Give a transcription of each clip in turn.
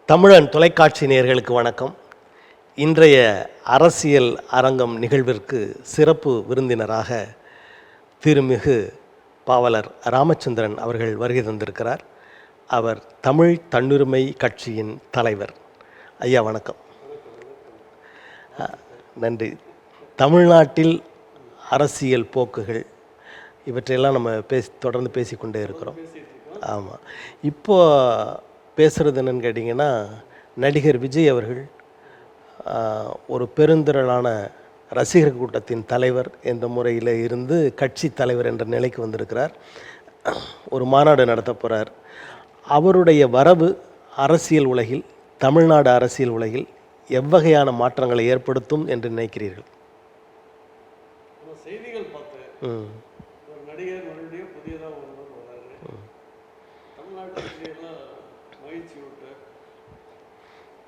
தமிழன் தொலைக்காட்சி நேயர்களுக்கு வணக்கம். இன்றைய அரசியல் அரங்கம் நிகழ்விற்கு சிறப்பு விருந்தினராக திருமிகு பாவலர் ராமச்சந்திரன் அவர்கள் வருகை தந்திருக்கிறார். அவர் தமிழ் தன்னுரிமை கட்சியின் தலைவர். ஐயா வணக்கம். நன்றி. தமிழ்நாட்டில் அரசியல் போக்குகள் இவற்றையெல்லாம் நம்ம தொடர்ந்து பேசிக்கொண்டே இருக்கிறோம். ஆமாம். இப்போ பேசுகிறது என்னன்னு கேட்டிங்கன்னா, நடிகர் விஜய் அவர்கள் ஒரு பெருந்திரளான ரசிகர் கூட்டத்தின் தலைவர் என்ற முறையில் இருந்து கட்சி தலைவர் என்ற நிலைக்கு வந்திருக்கிறார். ஒரு மாநாடு நடத்த போகிறார். அவருடைய வரவு அரசியல் உலகில், தமிழ்நாடு அரசியல் உலகில் எவ்வகையான மாற்றங்களை ஏற்படுத்தும் என்று நினைக்கிறீர்கள்? செய்திகள் பார்த்தேன். ஒரு நடிகர் மறுபடியும் புதியதாக ஒருவர் வராரு. தமிழ்நாட்டில் எல்லாம் மகிழ்ச்சி விட்டு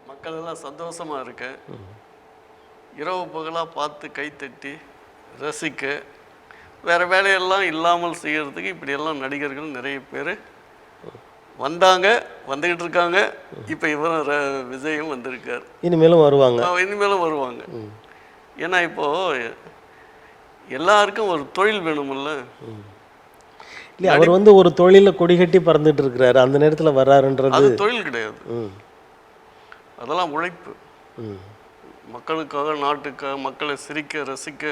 மக்கள் எல்லாம் சந்தோஷமாக இருக்க, இரவு பகலாக பார்த்து கைத்தட்டி ரசிக்க, வேறு வேலையெல்லாம் இல்லாமல் செய்கிறதுக்கு இப்படியெல்லாம் நடிகர்கள் நிறைய பேர் வந்துக்கிட்டு இருக்காங்க. இப்போ விஜயும் வந்திருக்கார். இனிமேலும் வருவாங்க. ஏன்னா இப்போது எல்லாருக்கும் ஒரு தொழில் வேணுமில்ல. இல்லை, அவர் ஒரு தொழிலில் கொடி கட்டி பறந்துட்டு இருக்கிறாரு. அந்த நேரத்தில் வர்றாருன்றது அது தொழில் கிடையாது. அதெல்லாம் உழைப்பு. மக்களுக்காக, நாட்டுக்காக, மக்களை சிரிக்க ரசிக்க,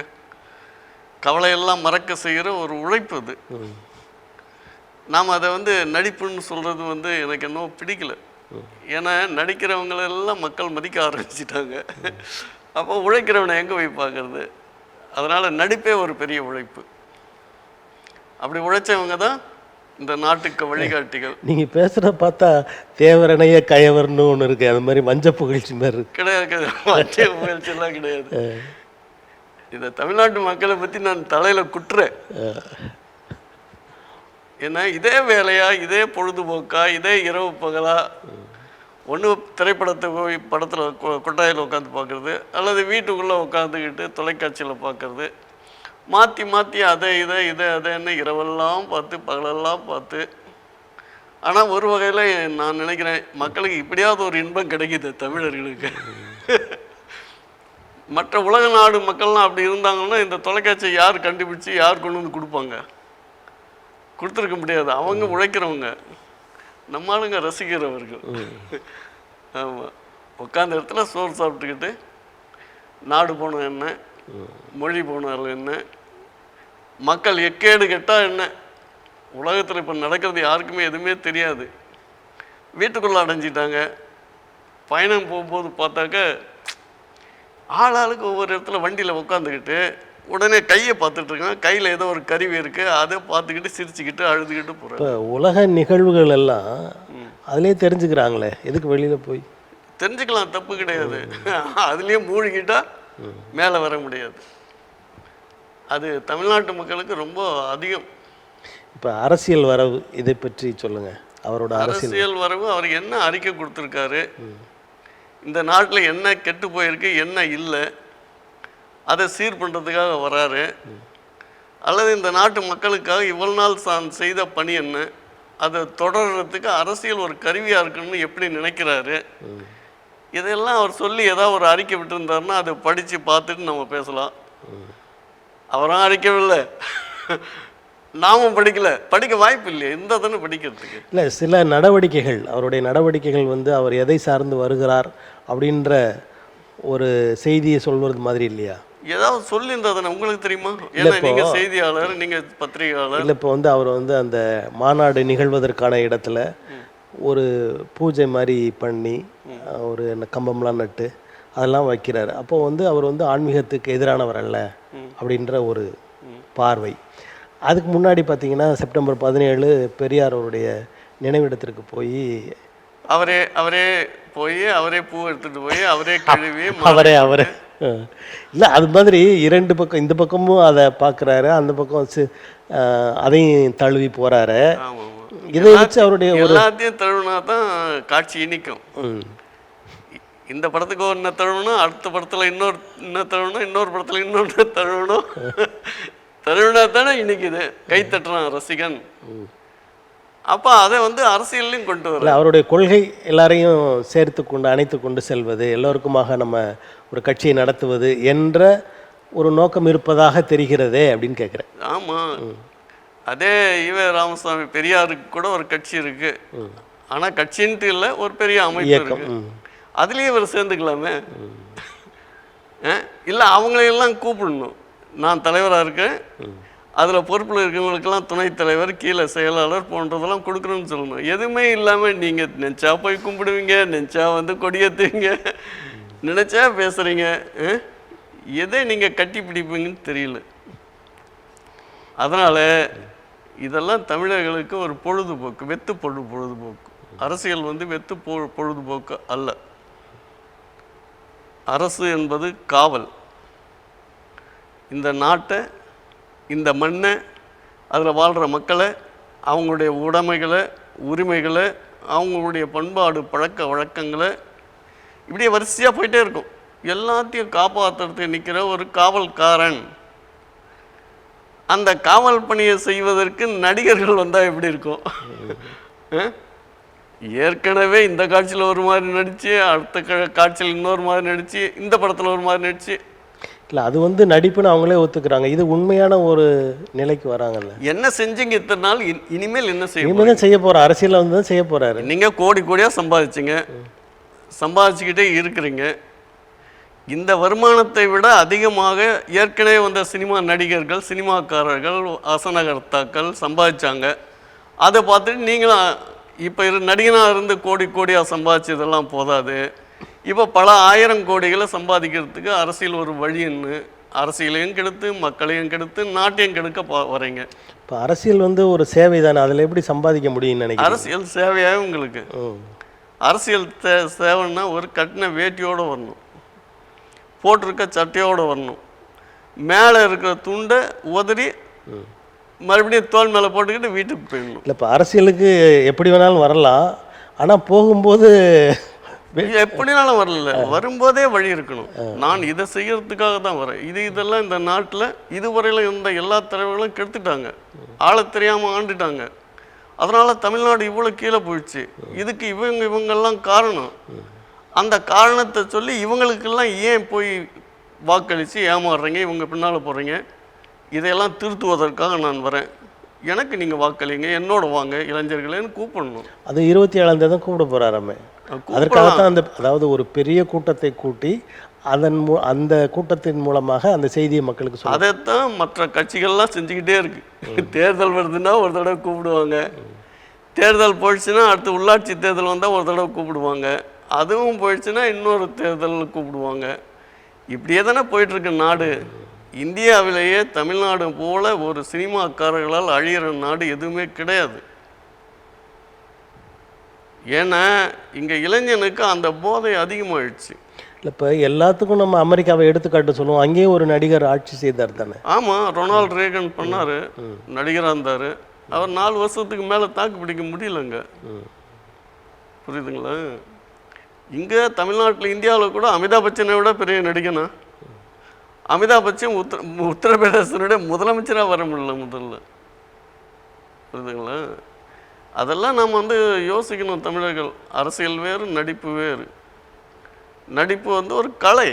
கவலையெல்லாம் மறக்க செய்கிற ஒரு உழைப்பு அது. நாம் அதை நடிப்புன்னு சொல்கிறது எனக்கு இன்னும் பிடிக்கல. ஏன்னா நடிக்கிறவங்களெல்லாம் மக்கள் மதிக்க ஆரம்பிச்சிட்டாங்க. அப்போ உழைக்கிறவனை எங்கே போய் பார்க்குறது? அதனால் நடிப்பே ஒரு பெரிய உழைப்பு. அப்படி உழைச்சவங்க தான் இந்த நாட்டுக்கு வழிகாட்டிகள். நீங்கள் பேசுகிறத பார்த்தா தேவரணைய கயவர்னு ஒன்று இருக்குது. அது மாதிரி மஞ்சள் புகழ்ச்சி மாதிரி கிடையாது. மஞ்சள் புகழ்ச்சியெல்லாம் கிடையாது. இந்த தமிழ்நாட்டு மக்களை பற்றி நான் தலையில் குட்டுறேன். ஏன்னா இதே வேலையா, இதே பொழுதுபோக்கா, இதே இரவு பகலா, ஒன்று திரைப்படத்தை போய் படத்தில் கொட்டாயில் உட்காந்து பார்க்குறது, அல்லது வீட்டுக்குள்ளே உட்காந்துக்கிட்டு தொலைக்காட்சியில் பார்க்குறது, மாற்றி மாற்றி அதை அதைன்னு இரவெல்லாம் பார்த்து பகலெல்லாம் பார்த்து. ஆனால் ஒரு வகையில் நான் நினைக்கிறேன், மக்களுக்கு இப்படியாவது ஒரு இன்பம் கிடைக்கிது தமிழர்களுக்கு. மற்ற உலக நாடு மக்கள்லாம் அப்படி இருந்தாங்கன்னா இந்த தொலைக்காட்சியை யார் கண்டுபிடிச்சி யார் கொண்டு வந்து கொடுப்பாங்க? கொடுத்துருக்க முடியாது. அவங்க உழைக்கிறவங்க, நம்ம ஆளுங்க ரசிக்கிறவர்கள். ஆமாம். உட்காந்த இடத்துல சோறு சாப்பிட்டுக்கிட்டு நாடு போனோம் என்ன, மொழி போனாலும் என்ன, மக்கள் எக்கேடு கெட்டால் என்ன, உலகத்தில் இப்போ நடக்கிறது யாருக்குமே எதுவுமே தெரியாது. வீட்டுக்குள்ளே அடைஞ்சிட்டாங்க. பயணம் போகும்போது பார்த்தாக்க ஆளாளுக்கு ஒவ்வொரு இடத்துல வண்டியில் உட்காந்துக்கிட்டு உடனே கையை பார்த்துட்ருக்காங்க. கையில் ஏதோ ஒரு கருவி இருக்குது, அதை பார்த்துக்கிட்டு சிரிச்சுக்கிட்டு அழுதுகிட்டு போகிறாங்க. இப்போ உலக நிகழ்வுகள் எல்லாம் அதிலே தெரிஞ்சுக்கிறாங்களே, எதுக்கு வெளியில் போய்? தெரிஞ்சுக்கலாம், தப்பு கிடையாது. அதுலேயே மூழ்கிட்டால் மேலே வர முடியாது. அது தமிழ்நாட்டு மக்களுக்கு ரொம்ப அதிகம். இப்போ அரசியல் வரவு, இதை பற்றி சொல்லுங்கள். அவரோட அரசியல் வரவு, அவர் என்ன அறிக்கை கொடுத்துருக்காரு, இந்த நாட்டில் என்ன கெட்டு போயிருக்கு, என்ன இல்லை, அதை சீர் பண்ணுறதுக்காக வராரு, அல்லது இந்த நாட்டு மக்களுக்காக இவ்வளவு நாள் தான் செய்த பணி என்ன, அதை தொடர்றதுக்கு அரசியல் ஒரு கருவியாக இருக்குன்னு எப்படி நினைக்கிறாரு, இதெல்லாம் அவர் சொல்லி ஏதாவது ஒரு அறிக்கை விட்டுருந்தாருன்னா அதை படித்து பார்த்துட்டு நம்ம பேசலாம். அவரும் அறிக்கவில்லை, நாமும் படிக்க வாய்ப்பு இல்லையா? இந்த தானே படிக்கிறதுக்கு இல்லை. சில நடவடிக்கைகள், அவருடைய நடவடிக்கைகள் அவர் எதை சார்ந்து வருகிறார் அப்படின்ற ஒரு செய்தியை சொல்வது மாதிரி இல்லையா? ஏதாவது சொல்லியிருந்தா தானே உங்களுக்கு தெரியுமா? ஏன்னா நீங்கள் செய்தியாளர், நீங்கள் பத்திரிகையாளர். இல்லை, இப்போ அவர் அந்த மாநாடு நிகழ்வதற்கான இடத்துல ஒரு பூஜை மாதிரி பண்ணி ஒரு கம்பம்லாம் நட்டு அதெல்லாம் வைக்கிறாரு. அப்போது அவர் ஆன்மீகத்துக்கு எதிரானவர் அல்ல அப்படின்ற ஒரு பார்வை. அதுக்கு முன்னாடி பார்த்தீங்கன்னா செப்டம்பர் 17 பெரியார் அவருடைய நினைவிடத்திற்கு போய் அவரே பூ எடுத்துகிட்டு போய் அவரே கழுவி அவரே இல்லை, அது மாதிரி இரண்டு பக்கம், இந்த பக்கமும் அதை பார்க்குறாரு, அந்த பக்கம் அதையும் தழுவி போகிறாரு. இதை வச்சு அவருடைய எல்லாத்தையும் தழுவினா தான் காட்சி இனிக்கும். இந்த படத்துக்கு ஒன்று தழுவணும், அடுத்த படத்தில் இன்னொரு தழுவணும், இன்னொரு படத்தில் இன்னொன்று தழுவணும். தழுவினா தானே இன்னைக்கு இது கை தட்டுறான் ரசிகன். அப்போ அதை வந்து அரசியல்லையும் கொண்டு வர இல்லை, அவருடைய கொள்கை எல்லாரையும் சேர்த்து கொண்டு அணைத்து கொண்டு செல்வது, எல்லோருக்குமாக நம்ம ஒரு கட்சியை நடத்துவது என்ற ஒரு நோக்கம் இருப்பதாக தெரிகிறதே அப்படின்னு கேட்குறேன். ஆமாம். அதே ஈவே ராமசாமி பெரியாருக்கு கூட ஒரு கட்சி இருக்கு. ஆனால் கட்சின்ட்டு இல்லை, ஒரு பெரிய அமைப்பு இருக்கு. அதுலேயே இவர் சேர்ந்துக்கலாமே. இல்லை, அவங்களையெல்லாம் கூப்பிடணும். நான் தலைவராக இருக்கேன், அதில் பொறுப்பில் இருக்கிறவங்களுக்கெல்லாம் துணைத் தலைவர், கீழே செயலாளர் போன்றதெல்லாம் கொடுக்குறோன்னு சொல்லணும். எதுவுமே இல்லாமல் நீங்கள் நினச்சா போய் கும்பிடுவீங்க, நினச்சா வந்து கொடியேற்றுவீங்க, நினச்சா பேசுகிறீங்க. எதை நீங்கள் கட்டி பிடிப்பீங்கன்னு தெரியல. அதனால் இதெல்லாம் தமிழர்களுக்கு ஒரு பொழுதுபோக்கு, வெத்து பொழுதுபோக்கு. அரசியல் வந்து வெத்து பொழுதுபோக்கு அல்ல. அரசு என்பது காவல். இந்த நாட்டை, இந்த மண்ணை, அதில் வாழ்கிற மக்களை, அவங்களுடைய உடைமைகளை, உரிமைகளை, அவங்களுடைய பண்பாடு பழக்க வழக்கங்களை இப்படியே வரிசையாக போயிட்டே இருக்கும். எல்லாத்தையும் காப்பாற்றுறதுக்கு நிற்கிற ஒரு காவல்காரன். அந்த காவல் பணியை செய்வதற்கு நடிகர்கள் வந்தால் எப்படி இருக்கும்? ஏற்கனவே இந்த காட்சியில் ஒரு மாதிரி நடித்து, அடுத்த காட்சியில் இன்னொரு மாதிரி நடித்து, இந்த படத்தில் ஒரு மாதிரி நடித்து. இல்லை, அது வந்து நடிப்புன்னு அவங்களே ஒத்துக்கிறாங்க. இது உண்மையான ஒரு நிலைக்கு வராங்கல்ல. என்ன செஞ்சீங்க இத்தனை நாள், இனிமேல் என்ன செய்ய? இனிமேல் தான் செய்ய போகிற அரசியலில் வந்து தான் செய்ய போகிறாரு. நீங்கள் கோடி கோடியாக சம்பாதிச்சிங்க, சம்பாதிச்சுக்கிட்டே இருக்கிறீங்க. இந்த வருமானத்தை விட அதிகமாக ஏற்கனவே வந்த சினிமா நடிகர்கள், சினிமாக்காரர்கள், வசனகர்த்தாக்கள் சம்பாதிச்சாங்க. அதை பார்த்துட்டு நீங்களும் இப்போ நடிகனாக இருந்து கோடி கோடியாக சம்பாதிச்சதெல்லாம் போதாது, இப்போ பல ஆயிரம் கோடிகளை சம்பாதிக்கிறதுக்கு அரசியல் ஒரு வழின்னு அரசியலையும் கெடுத்து, மக்களையும் கெடுத்து, நாட்டையும் கெடுக்க வரீங்க. இப்போ அரசியல் வந்து ஒரு சேவை தானே, அதில் எப்படி சம்பாதிக்க முடியும்னு நினைக்கிறேன். அரசியல் சேவையாக உங்களுக்கு. அரசியல் சேவைன்னா ஒரு கட்டின வேட்டியோடு வரணும், போட்டிருக்க சட்டையோடு வரணும், மேலே இருக்கிற துண்டை உதறி மறுபடியும் தோல் மேலே போட்டுக்கிட்டு வீட்டுக்கு போயிடணும். இல்லை, இப்போ அரசியலுக்கு எப்படி வேணாலும் வரலாம், ஆனால் போகும்போது எப்படினாலும் வரல, வரும்போதே வழி இருக்கணும். நான் இதை செய்யறதுக்காக தான் வரேன். இதெல்லாம் இந்த நாட்டில் இதுவரையில இருந்த எல்லா தலைவர்களும் கெடுத்துட்டாங்க, ஆள தெரியாமல் ஆண்டுட்டாங்க. அதனால தமிழ்நாடு இவ்வளோ கீழே போயிடுச்சு. இதுக்கு இவங்கெல்லாம் காரணம். அந்த காரணத்தை சொல்லி இவங்களுக்கெல்லாம் ஏன் போய் வாக்களித்து ஏமாறுறீங்க, இவங்க பின்னால் போகிறீங்க, இதையெல்லாம் திருத்துவதற்காக நான் வரேன். எனக்கு நீங்கள் வாக்களிங்க, என்னோட வாங்க இளைஞர்களேன்னு கூப்பிடணும். அது 27ஆம் தேதி கூப்பிட போகிறாராமே. அதற்காகத்தான் அதாவது ஒரு பெரிய கூட்டத்தை கூட்டி அந்த கூட்டத்தின் மூலமாக அந்த செய்தியை மக்களுக்கு சொல்ல. அதைத்தான் மற்ற கட்சிகள்லாம் செஞ்சுக்கிட்டே இருக்கு. தேர்தல் வருதுன்னா ஒரு தடவை கூப்பிடுவாங்க, தேர்தல் போயிடுச்சுன்னா அடுத்து உள்ளாட்சி தேர்தல் வந்தால் ஒரு தடவை கூப்பிடுவாங்க, அதுவும் போயிடுச்சுன்னா இன்னொரு தேர்தல் கூப்பிடுவாங்க. இப்படியே தானே போயிட்டுருக்கு நாடு. இந்தியாவிலேயே தமிழ்நாடு போல ஒரு சினிமாக்காரர்களால் அழியிற நாடு எதுவுமே கிடையாது. ஏன்னா இங்கே இளைஞனுக்கு அந்த போதை அதிகமாகிடுச்சு. இல்லை, இப்போ எல்லாத்துக்கும் நம்ம அமெரிக்காவை எடுத்துக்காட்டு சொல்லுவோம், அங்கேயும் ஒரு நடிகர் ஆட்சி செய்தார் தானே. ஆமாம், ரொனால்ட் ரேகன் பண்ணார், நடிகராக இருந்தார். அவர் 4 வருஷத்துக்கு மேலே தாக்கு பிடிக்க முடியலங்க. புரியுதுங்களா? இங்கே தமிழ்நாட்டில், இந்தியாவில் கூட அமிதாப் பச்சனை விட பெரிய நடிகனா. அமிதாப் பச்சன் உத்தரப்பிரதேசனுடைய முதலமைச்சராக வர முடியல முதல்ல. புரியுதுங்களா? அதெல்லாம் நாம் வந்து யோசிக்கணும். தமிழர்கள் அரசியல் வேறு, நடிப்பு வேறு. நடிப்பு வந்து ஒரு கலை,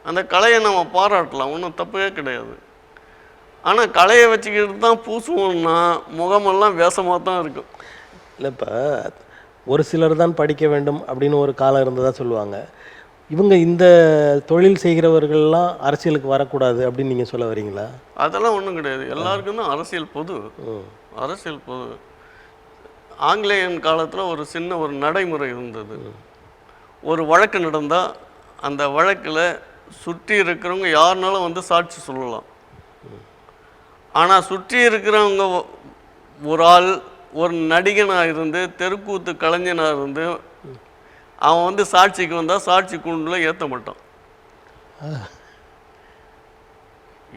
அந்த கலையை நம்ம பாராட்டலாம், ஒன்றும் தப்பே கிடையாது. ஆனால் கலையை வச்சுக்கிட்டு தான் பூசுவோம்னா முகமெல்லாம் வேஷமாக தான் இருக்கும். இல்லை, இப்போ ஒரு சிலர் தான் படிக்க வேண்டும் அப்படின்னு ஒரு காலம் இருந்ததாக சொல்லுவாங்க. இவங்க இந்த தொழில் செய்கிறவர்கள்லாம் அரசியலுக்கு வரக்கூடாது அப்படின்னு நீங்கள் சொல்ல வரீங்களா? அதெல்லாம் ஒன்றும் கிடையாது. எல்லாருக்கும் தான் அரசியல் பொது. அரசியல் பொது. ஆங்கிலேயன் காலத்தில் ஒரு சின்ன ஒரு நடைமுறை இருந்தது. ஒரு வழக்கு நடந்தால் அந்த வழக்கில் சுற்றி இருக்கிறவங்க யாருனாலும் வந்து சாட்சி சொல்லலாம். ஆனால் சுற்றி இருக்கிறவங்க ஒரு ஆள் ஒரு நடிகனாக இருந்து, தெருக்கூத்து கலைஞனாக இருந்து, அவன் வந்து சாட்சிக்கு வந்தால் சாட்சி கூண்டில் ஏற்ற மாட்டான்.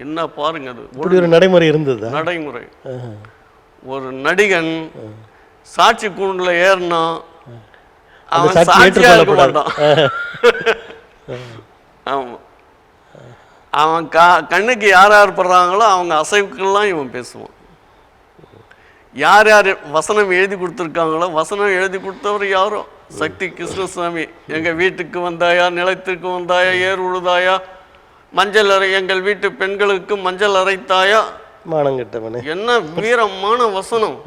என்ன பாருங்க, அது ஒரு நடைமுறை இருந்தது. நடைமுறை. ஒரு நடிகன் சாட்சி கூண்டில் ஏறினா அவன் சாட்சியாக இருக்க மாட்டான். ஆமாம், அவன் கண்ணுக்கு யார் யார் படுறாங்களோ அவங்க அசைவுக்கெல்லாம் இவன் பேசுவான். யார் யார் வசனம் எழுதி கொடுத்துருக்காங்களோ, வசனம் எழுதி கொடுத்தவர் யாரோ சக்தி கிருஷ்ணசாமி. எங்கள் வீட்டுக்கு வந்தாயா, நிலத்திற்கு வந்தாயா, ஏர் உழுதாயா, மஞ்சள் அரை எங்கள் வீட்டு பெண்களுக்கு மஞ்சள் அரைத்தாயா, மானங்கிட்டவனே, என்ன வீரமான வசனம்.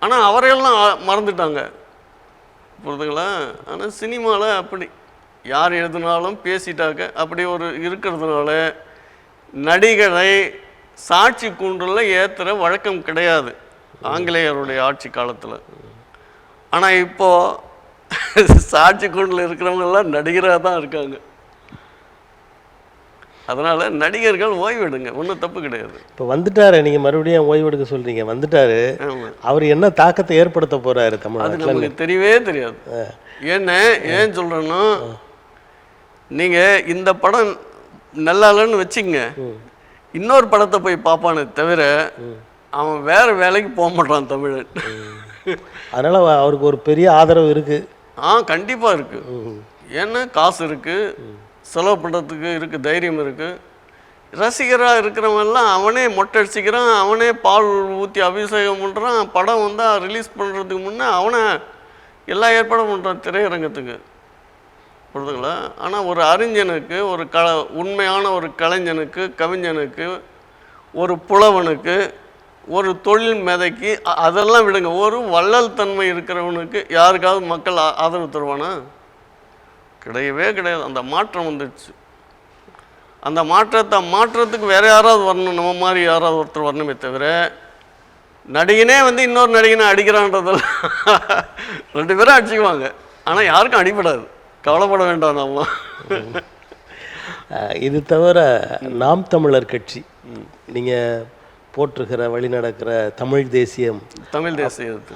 ஆனால் அவரையெல்லாம் மறந்துட்டாங்க, புரிதுங்களா? ஆனால் சினிமாவில் அப்படி யார் எழுதினாலும் பேசிட்டாக்க அப்படி ஒரு இருக்கிறதுனால நடிகரை சாட்சி கூண்டில் ஏற்றுற வழக்கம் கிடையாது ஆங்கிலேயருடைய ஆட்சி காலத்தில். ஆனால் இப்போது சாட்சி கூண்டில் இருக்கிறவங்கெல்லாம் நடிகராக தான் இருக்காங்க. அதனால் நடிகர்கள் ஓய்வெடுங்க, ஒன்றும் தப்பு கிடையாது. இப்போ வந்துட்டாரு, நீங்கள் மறுபடியும் ஓய்வெடுக்க சொல்கிறீங்க, வந்துட்டாரு, அவர் என்ன தாக்கத்தை ஏற்படுத்த போகிறாரு தமிழ்நாட்டில்? அது நமக்கு தெரியவே தெரியாது. ஏன் சொல்கிறேன்னா, நீங்கள் இந்த படம் நல்லா இல்லைன்னு வச்சுங்க, இன்னொரு படத்தை போய் பார்ப்பானே தவிர அவன் வேறு வேலைக்கு போக மாட்டான் தமிழன். அதனால் அவருக்கு ஒரு பெரிய ஆதரவு இருக்குது. கண்டிப்பாக இருக்குது. ஏன்னா காசு இருக்குது, செலவு பண்ணுறதுக்கு இருக்குது, தைரியம் இருக்குது. ரசிகராக இருக்கிறவங்கெல்லாம் அவனே மொட்டை அடிச்சிக்கிறான், அவனே பால் ஊற்றி அபிஷேகம் பண்ணுறான். படம் வந்தால் ரிலீஸ் பண்ணுறதுக்கு முன்னே அவனை எல்லா ஏற்பாடும் பண்ணுறான் திரையரங்கத்துக்கு, புரிதுங்களா? ஆனால் ஒரு அறிஞனுக்கு, ஒரு உண்மையான ஒரு கலைஞனுக்கு, கவிஞனுக்கு, ஒரு புலவனுக்கு, ஒரு தொழில் மேதைக்கு, அதெல்லாம் விடுங்க, ஒரு வள்ளல் தன்மை இருக்கிறவனுக்கு யாருக்காவது மக்கள் ஆதரவு தருவானா? கிடையவே கிடையாது. அந்த மாற்றம் வந்துடுச்சு. அந்த மாற்றத்தை மாற்றத்துக்கு வேறு யாராவது வரணும், நம்ம மாதிரி யாராவது ஒருத்தர் வரணுமே தவிர நடிகனே இன்னொரு நடிகனை அடிக்கிறான்றதெல்லாம் 2 பேரும் அடிச்சுக்குவாங்க, ஆனால் யாருக்கும் அடிபடாது, கவலைப்பட வேண்டாம் நாம. இது தவிர நாம் தமிழர் கட்சி நீங்கள் போற்றுகிற வழி நடக்கிற தமிழ் தேசியம்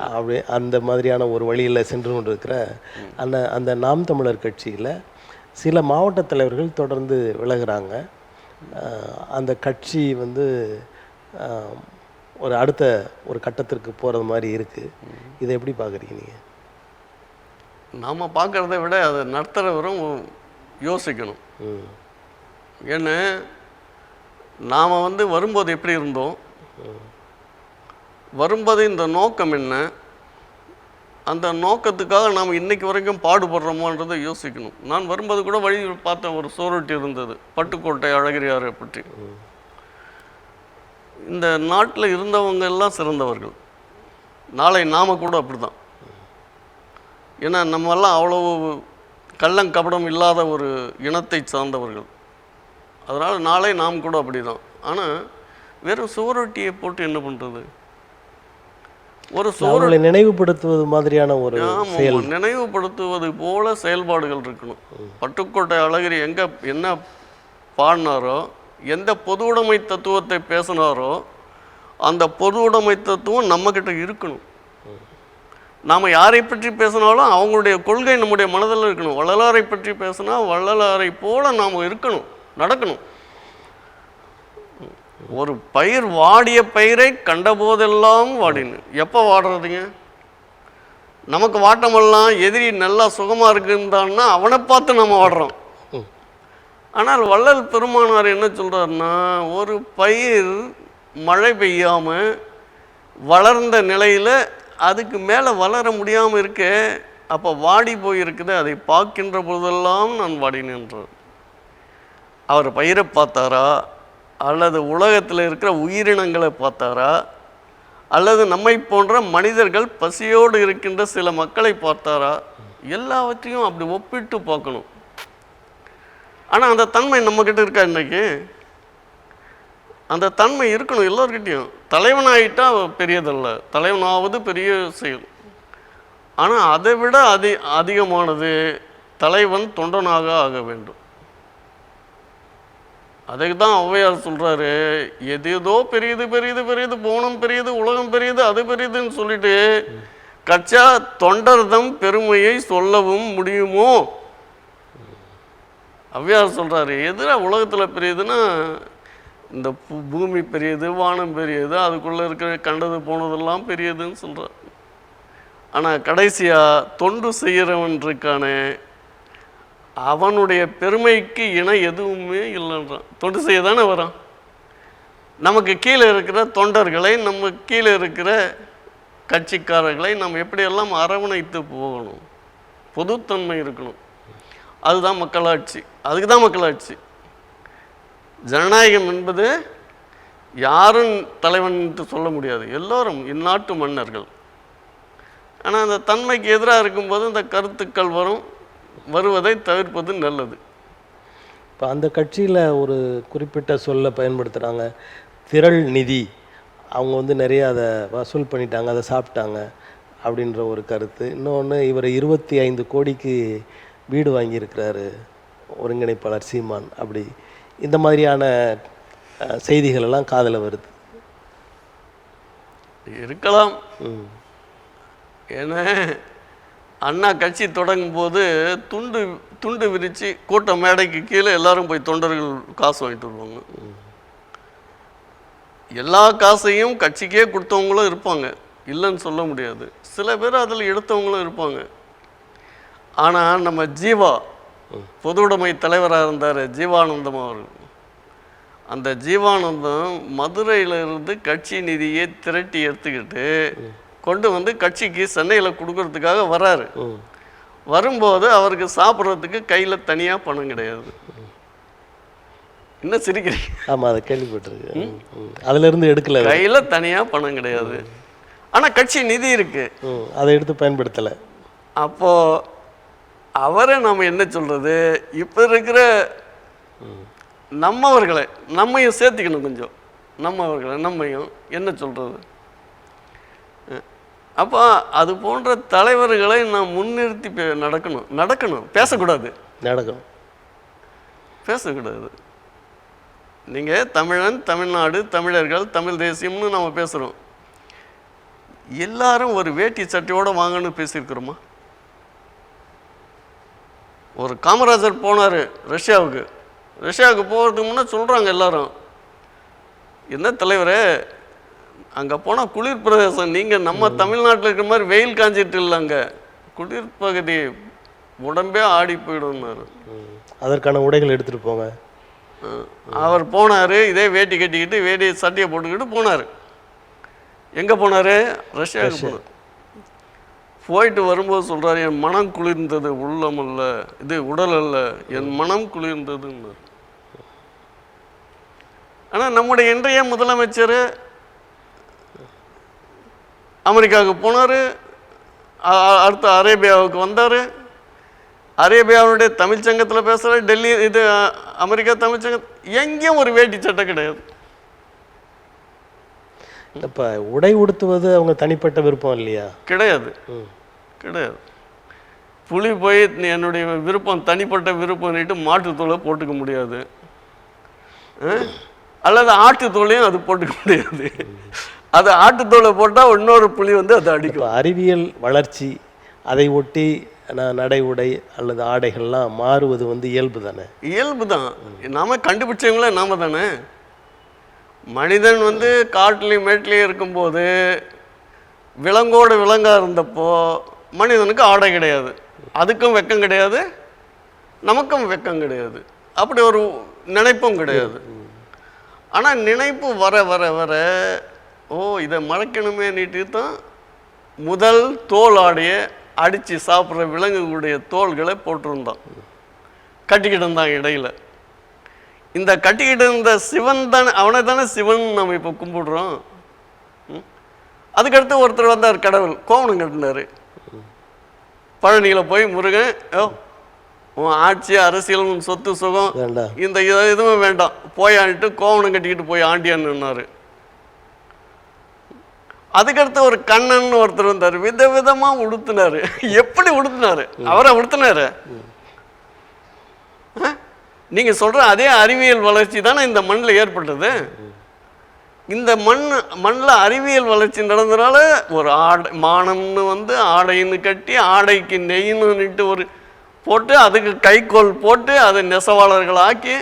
அப்படி அந்த மாதிரியான ஒரு வழியில் சென்று கொண்டு இருக்கிற அந்த நாம் தமிழர் கட்சியில் சில மாவட்ட தலைவர்கள் தொடர்ந்து விலகுறாங்க. அந்த கட்சி ஒரு அடுத்த ஒரு கட்டத்திற்கு போகிறது மாதிரி இருக்குது. இதை எப்படி பார்க்குறீங்க நீங்கள்? நாம் பார்க்குறத விட அதை நடத்துகிறவரும் யோசிக்கணும். ஏன்னா நாம் வரும்போது எப்படி இருந்தோம், வரும்போது இந்த நோக்கம் என்ன, அந்த நோக்கத்துக்காக நாம் இன்றைக்கு வரைக்கும் பாடுபடுறோமோன்றதை யோசிக்கணும். நான் வரும்போது கூட வழி பார்த்த ஒரு சோரொட்டி இருந்தது, பட்டுக்கோட்டை அழகிரியாரை பற்றி. இந்த நாட்டில் இருந்தவங்க எல்லாம் சிறந்தவர்கள், நாளை நாம் கூட அப்படி தான். ஏன்னா நம்மெல்லாம் அவ்வளவு கள்ளங்கபடம் இல்லாத ஒரு இனத்தை சார்ந்தவர்கள். அதனால் நாளை நாம் கூட அப்படி தான். ஆனால் வெறும் சுவரொட்டியை போட்டு என்ன பண்ணுறது? ஒரு சோழலை நினைவுபடுத்துவது மாதிரியான ஒரு நினைவுபடுத்துவது போல செயல்பாடுகள் இருக்கணும். பட்டுக்கோட்டை அழகிரி என்ன பாடினாரோ, எந்த பொது உடைமை தத்துவத்தை பேசினாரோ, அந்த பொது உடைமை தத்துவம் நம்மக்கிட்ட இருக்கணும். நாம் யாரை பற்றி பேசினாலும் அவங்களுடைய கொள்கை நம்முடைய மனதில் இருக்கணும். வள்ளலாரை பற்றி பேசினா வள்ளலாரை போல நாம் இருக்கணும், நடக்கணும். ஒரு பயிர் வாடிய பயிரை கண்ட போதெல்லாம் வாடினு. எப்போ வாடுறதுங்க? நமக்கு வாட்டமெல்லாம் எதிரி நல்லா சுகமாக இருக்குந்தான்னா அவனை பார்த்து நம்ம வாடுறோம். ஆனால் வள்ளல் பெருமானார் என்ன சொல்கிறாருன்னா, ஒரு பயிர் மழை பெய்யாமல் வளர்ந்த நிலையில் அதுக்கு மேலே வளர முடியாமல் இருக்க, அப்போ வாடி போயிருக்குது, அதை பார்க்கின்ற போதெல்லாம் நான் வாடினேன்றார். அவர் பயிரை பார்த்தாரா, அல்லது உலகத்தில் இருக்கிற உயிரினங்களை பார்த்தாரா, அல்லது நம்மை போன்ற மனிதர்கள் பசியோடு இருக்கின்ற சில மக்களை பார்த்தாரா? எல்லாவற்றையும் அப்படி ஒப்பிட்டு பார்க்கணும். ஆனால் அந்த தன்மை நம்மக்கிட்ட இருக்கா? இன்றைக்கி அந்த தன்மை இருக்கணும் எல்லோருக்கிட்டையும். தலைவனாகிட்டா பெரியதல்ல, தலைவனாவது பெரிய செயல். ஆனால் அதை விட அதிகமானது தலைவன் தொண்டனாக ஆக வேண்டும். அதுக்கு தான் ஔவையார் சொல்கிறாரு, எதேதோ பெரியது பெரியது பெரியது, போனம் பெரியது, உலகம் பெரியது, அது பெரியதுன்னு சொல்லிட்டு கச்சா தொண்டர்தம் பெருமையை சொல்லவும் முடியுமோ? ஔவையார் சொல்கிறாரு, எதுனா உலகத்தில் பெரியதுன்னா இந்த பூமி பெரியது, வானம் பெரியது, அதுக்குள்ளே இருக்கிற கண்டது போனதெல்லாம் பெரியதுன்னு சொல்கிறார். ஆனால் கடைசியாக தொண்டு செய்கிறவன் இருக்கானே, அவனுடைய பெருமைக்கு இணை எதுவுமே இல்லைன்றான். தொண்டு செய்ய தானே வரான். நமக்கு கீழே இருக்கிற தொண்டர்களை, நம்ம கீழே இருக்கிற கட்சிக்காரர்களை நம்ம எப்படியெல்லாம் அரவணைத்து போகணும், பொதுத்தன்மை இருக்கணும். அதுதான் மக்களாட்சி. அதுக்கு தான் மக்களாட்சி. ஜனநாயகம் என்பது யாரும் தலைவன் என்று சொல்ல முடியாது, எல்லோரும் இந்நாட்டு மன்னர்கள். ஆனால் அந்த தன்மைக்கு எதிராக இருக்கும்போது இந்த கருத்துக்கள் வருவதை தவிர்ப்பது நல்லது. இப்போ அந்த கட்சியில் ஒரு குறிப்பிட்ட சொல்லை பயன்படுத்துகிறாங்க, திரள் நிதி. அவங்க வந்து நிறைய அதை வசூல் பண்ணிட்டாங்க, அதை சாப்பிட்டாங்க அப்படின்ற ஒரு கருத்து. இன்னொன்று, இவர் 25 கோடிக்கு வீடு வாங்கியிருக்கிறாரு ஒருங்கிணைப்பாளர் சீமான். அப்படி இந்த மாதிரியான செய்திகள் எல்லாம் காதில் வருது. இருக்கலாம். ஏன்னா அண்ணா கட்சி தொடங்கும் போது துண்டு விரித்து கூட்ட மேடைக்கு கீழே எல்லாரும் போய் தொண்டர்கள் காசு வாங்கிட்டு வருவாங்க. எல்லா காசையும் கட்சிக்கே கொடுத்தவங்களும் இருப்பாங்க, இல்லைன்னு சொல்ல முடியாது. சில பேர் அதில் எடுத்தவங்களும் இருப்பாங்க. ஆனால் நம்ம ஜீவா பொதுவுடைமை தலைவராக இருந்தார், ஜீவானந்தம் அவர்கள். அந்த ஜீவானந்தம் மதுரையிலிருந்து கட்சி நிதியை திரட்டி எடுத்துக்கிட்டு கொண்டு வந்து கட்சிக்கு சென்னையில் கொடுக்கறதுக்காக வராரு. வரும்போது அவருக்கு சாப்பிட்றதுக்கு கையில் தனியாக பணம் கிடையாது. என்ன சிரிக்கிறீங்க? ஆமாம், அதை கேள்விப்பட்டிருக்கு. அதிலிருந்து எடுக்கல, கையில் தனியாக பணம் கிடையாது. ஆனால் கட்சி நிதி இருக்கு, அதை எடுத்து பயன்படுத்தலை. அப்போது அவரை நாம் என்ன சொல்கிறது, இப்போ இருக்கிற நம்மவர்களை நம்மையும் சேர்த்துக்கணும், கொஞ்சம் நம்மவர்களை நம்மையும் என்ன சொல்கிறது. அப்போ அது போன்ற தலைவர்களை நாம் முன்னிறுத்தி நடக்கணும், பேசக்கூடாது. பேசக்கூடாது. நீங்கள் தமிழன், தமிழ்நாடு, தமிழர்கள், தமிழ் தேசியம்னு நம்ம பேசுகிறோம். எல்லாரும் ஒரு வேட்டி சட்டையோடு வாங்கன்னு பேசியிருக்கிறோமா? ஒரு காமராஜர் போனார் ரஷ்யாவுக்கு போகிறதுக்கு முன்னே சொல்கிறாங்க எல்லாரும், என்ன தலைவரே அங்கே போனால் குளிர் பிரதேசம், நீங்கள் நம்ம தமிழ்நாட்டில் இருக்கிற மாதிரி வெயில் காஞ்சிட்டு இல்லைங்க, குளிர் பகுதி, உடம்பே ஆடி போயிடும்னாரு. அதற்கான உடைகள் எடுத்துகிட்டு போங்க. அவர் போனார், இதே வேட்டி கட்டிக்கிட்டு வேட்டி சட்டையை போட்டுக்கிட்டு போனார். எங்கே போனார்? ரஷ்யாவுக்கு போனார். போயிட்டு வரும்போது சொல்கிறார், என் மனம் குளிர்ந்தது, உள்ளம் அல்ல, இது உடல் அல்ல, என் மனம் குளிர்ந்ததுன்னார். ஆனால் நம்முடைய இன்றைய முதலமைச்சர் அமெரிக்காவுக்கு போனார், அடுத்து அரேபியாவுக்கு வந்தார், அரேபியாவுடைய தமிழ்ச்சங்கத்தில் பேசுகிறார், டெல்லி இது அமெரிக்கா தமிழ்ச்சங்கம், எங்கேயும் ஒரு வேட்டி சட்டை கிடையாது. இப்போ உடை உடுத்துவது அவங்க தனிப்பட்ட விருப்பம் இல்லையா? கிடையாது. புலி போய் என்னுடைய விருப்பம், தனிப்பட்ட விருப்பம்னுட்டு மாட்டுத்தோலை போட்டுக்க முடியாது, அல்லது ஆட்டுத்தோலையும் அது போட்டுக்க முடியாது. அது ஆட்டுத்தோலை போட்டால் இன்னொரு புலி வந்து அதை அடிக்கும். அறிவியல் வளர்ச்சி, அதை ஒட்டி நடை உடை அல்லது ஆடைகள்லாம் மாறுவது வந்து இயல்பு தானே? இயல்பு தான். நாம கண்டுபிடிச்சவங்களே நாம தானே. மனிதன் வந்து காட்டிலையும் மேட்லேயும் இருக்கும்போது விலங்கோடு விலங்காக இருந்தப்போ மனிதனுக்கு ஆடை கிடையாது, அதுக்கும் வெக்கம் கிடையாது, நமக்கும் வெக்கம் கிடையாது, அப்படி ஒரு நினைப்பும் கிடையாது. ஆனால் நினைப்பு வர வர வர இதை மறைக்கணுமே நீட்டு தான் முதல் தோல் ஆடையை அடித்து சாப்பிட்ற விலங்குகளுடைய தோள்களை போட்டிருந்தான், கட்டிக்கிட்டு இருந்தான் இடையில். இந்த கட்டிக்கிட்டு இருந்த சிவன் தானே, அவனை தானே சிவன் நம்ம இப்போ கும்பிடுறோம். அதுக்கடுத்து ஒருத்தர் வந்தார், கடவுள் கோவணம் கட்டினார். பழனியில் போய் முருகன், உன் ஆட்சி, அரசியல், உன் சொத்து சுகம், இந்த எதுவும் வேண்டாம் போயான்ட்டு கோவணம் கட்டிக்கிட்டு போய் ஆண்டியான்னாரு. அதுக்கடுத்து ஒரு கண்ணன் ஒருத்தர் வந்தார், விதவிதமா உடுத்தினாரு. எப்படி உடுத்தினாரு? அவரை உடுத்தினாரு. நீங்க சொல்ற அதே அறிவியல் வளர்ச்சி தானே இந்த மண்ணில் ஏற்பட்டது. இந்த மண்ணில் அறிவியல் வளர்ச்சி நடந்ததுனால ஒரு ஆடை மானம்னு வந்து ஆடைன்னு கட்டி, ஆடைக்கு நெய்ன்னு ஒரு போட்டு, அதுக்கு கைக்கோள் போட்டு, அதை நெசவாளர்கள் ஆக்கி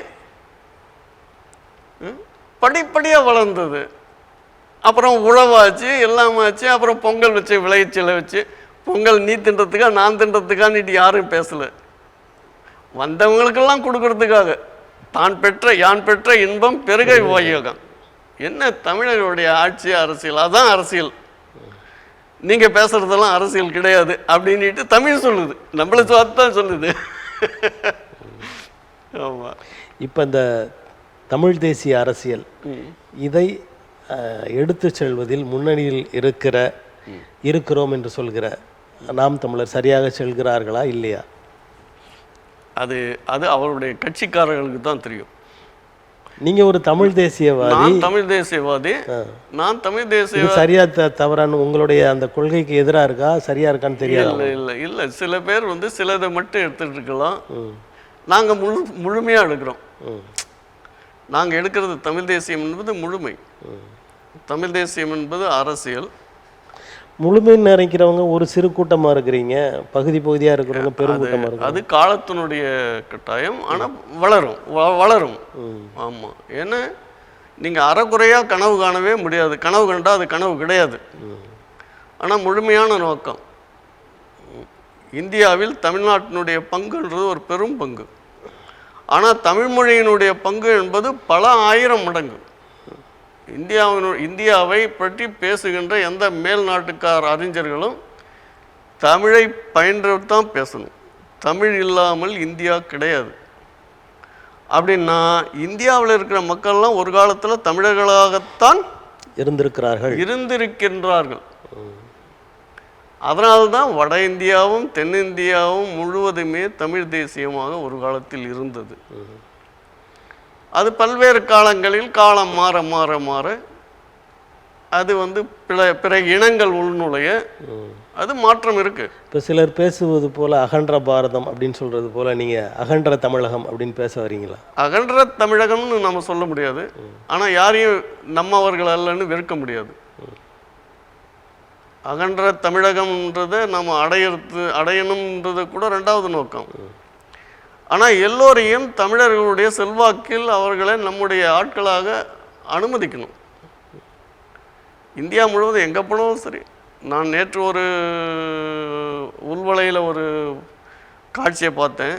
படிப்படியாக வளர்ந்தது. அப்புறம் உழவாச்சு, எல்லாமாச்சு. அப்புறம் பொங்கல் வச்சு, விளைச்சலை வச்சு, பொங்கல் நீ தின்றதுக்கா நான் தின்றதுக்கான்னுட்டு யாரும் பேசலை. வந்தவங்களுக்கெல்லாம் கொடுக்கறதுக்காக, யான் பெற்ற இன்பம் பெருக வையகம். என்ன தமிழர்களுடைய ஆட்சி அரசியல், அதான் அரசியல், நீங்கள் பேசுகிறதெல்லாம் அரசியல் கிடையாது அப்படின்ட்டு தமிழ் சொல்லுது, நம்மளை தான் சொல்லுது. ஆமாம். இப்போ இந்த தமிழ் தேசிய அரசியல் இதை எடுத்து செல்வதில் முன்னணியில் இருக்கிறோம் என்று சொல்கிற நாம் தமிழர் சரியாக செல்கிறார்களா இல்லையா? அது அது அவருடைய கட்சிக்காரர்களுக்கு தான் தெரியும். நீங்க ஒரு தமிழ் தேசியவாதி. நான் தமிழ் தேசியவாதி. நான் தமிழ் தேசியவாதி. சரியா தவறான உங்களுடைய அந்த கொள்கைக்கு எதிராக இருக்கா, சரியா இருக்கான்னு தெரியாது. இல்லை இல்லை இல்லை, சில பேர் வந்து சிலதை மட்டும் எடுத்துட்டு இருக்கலாம். நாங்கள் முழுமையாக எடுக்கிறோம். நாங்கள் எடுக்கிறது தமிழ் தேசியம் என்பது முழுமை. தமிழ் தேசியம் என்பது அரசியல். முழுமைன்னு நினைக்கிறவங்க ஒரு சிறு கூட்டமாக இருக்கிறீங்க, பகுதி பகுதியாக இருக்கிறவங்க பெருங்கூட்டமாக இருக்கு. அது காலத்தினுடைய கட்டாயம். ஆனால் வளரும் வளரும். ஆமாம். ஏன்னா நீங்கள் அறக்குறையாக கனவு காணவே முடியாது. கனவு கண்டால் அது கனவு கிடையாது. ஆனால் முழுமையான நோக்கம். இந்தியாவில் தமிழ்நாட்டினுடைய பங்குன்றது ஒரு பெரும் பங்கு. ஆனால் தமிழ் மொழியினுடைய பங்கு என்பது பல ஆயிரம் மடங்கு. இந்தியாவை பற்றி பேசுகின்ற எந்த மேல் நாட்டுக்கார அறிஞர்களும் தமிழை பயின்றுதான் பேசணும். தமிழ் இல்லாமல் இந்தியா கிடையாது. அப்படின்னா இந்தியாவில் இருக்கிற மக்கள்லாம் ஒரு காலத்தில் தமிழர்களாகத்தான் இருந்திருக்கின்றார்கள். அதனால்தான் வட இந்தியாவும் தென்னிந்தியாவும் முழுவதுமே தமிழ் தேசியமாக ஒரு காலத்தில் இருந்தது. அது பல்வேறு காலங்களில் காலம் மாற மாற மாற அது வந்து பிற இனங்கள் உள்நுழைய அது மாற்றம் இருக்கு. இப்போ சிலர் பேசுவது போல அகன்ற பாரதம் அப்படின்னு சொல்றது போல நீங்க அகன்ற தமிழகம் அப்படின்னு பேச வரீங்களா? அகன்ற தமிழகம்னு நம்ம சொல்ல முடியாது. ஆனால் யாரையும் நம்மவர்கள் அல்லன்னு வெறுக்க முடியாது. அகன்ற தமிழகம்ன்றதை நம்ம அடையணும்ன்றது கூட ரெண்டாவது நோக்கம். ஆனால் எல்லோரையும் தமிழர்களுடைய செல்வாக்கில் அவர்களை நம்முடைய ஆட்களாக அனுமதிக்கணும். இந்தியா முழுவதும் எங்கே போனாலும் சரி. நான் நேற்று ஒரு உள்வளையில் ஒரு காட்சியை பார்த்தேன்.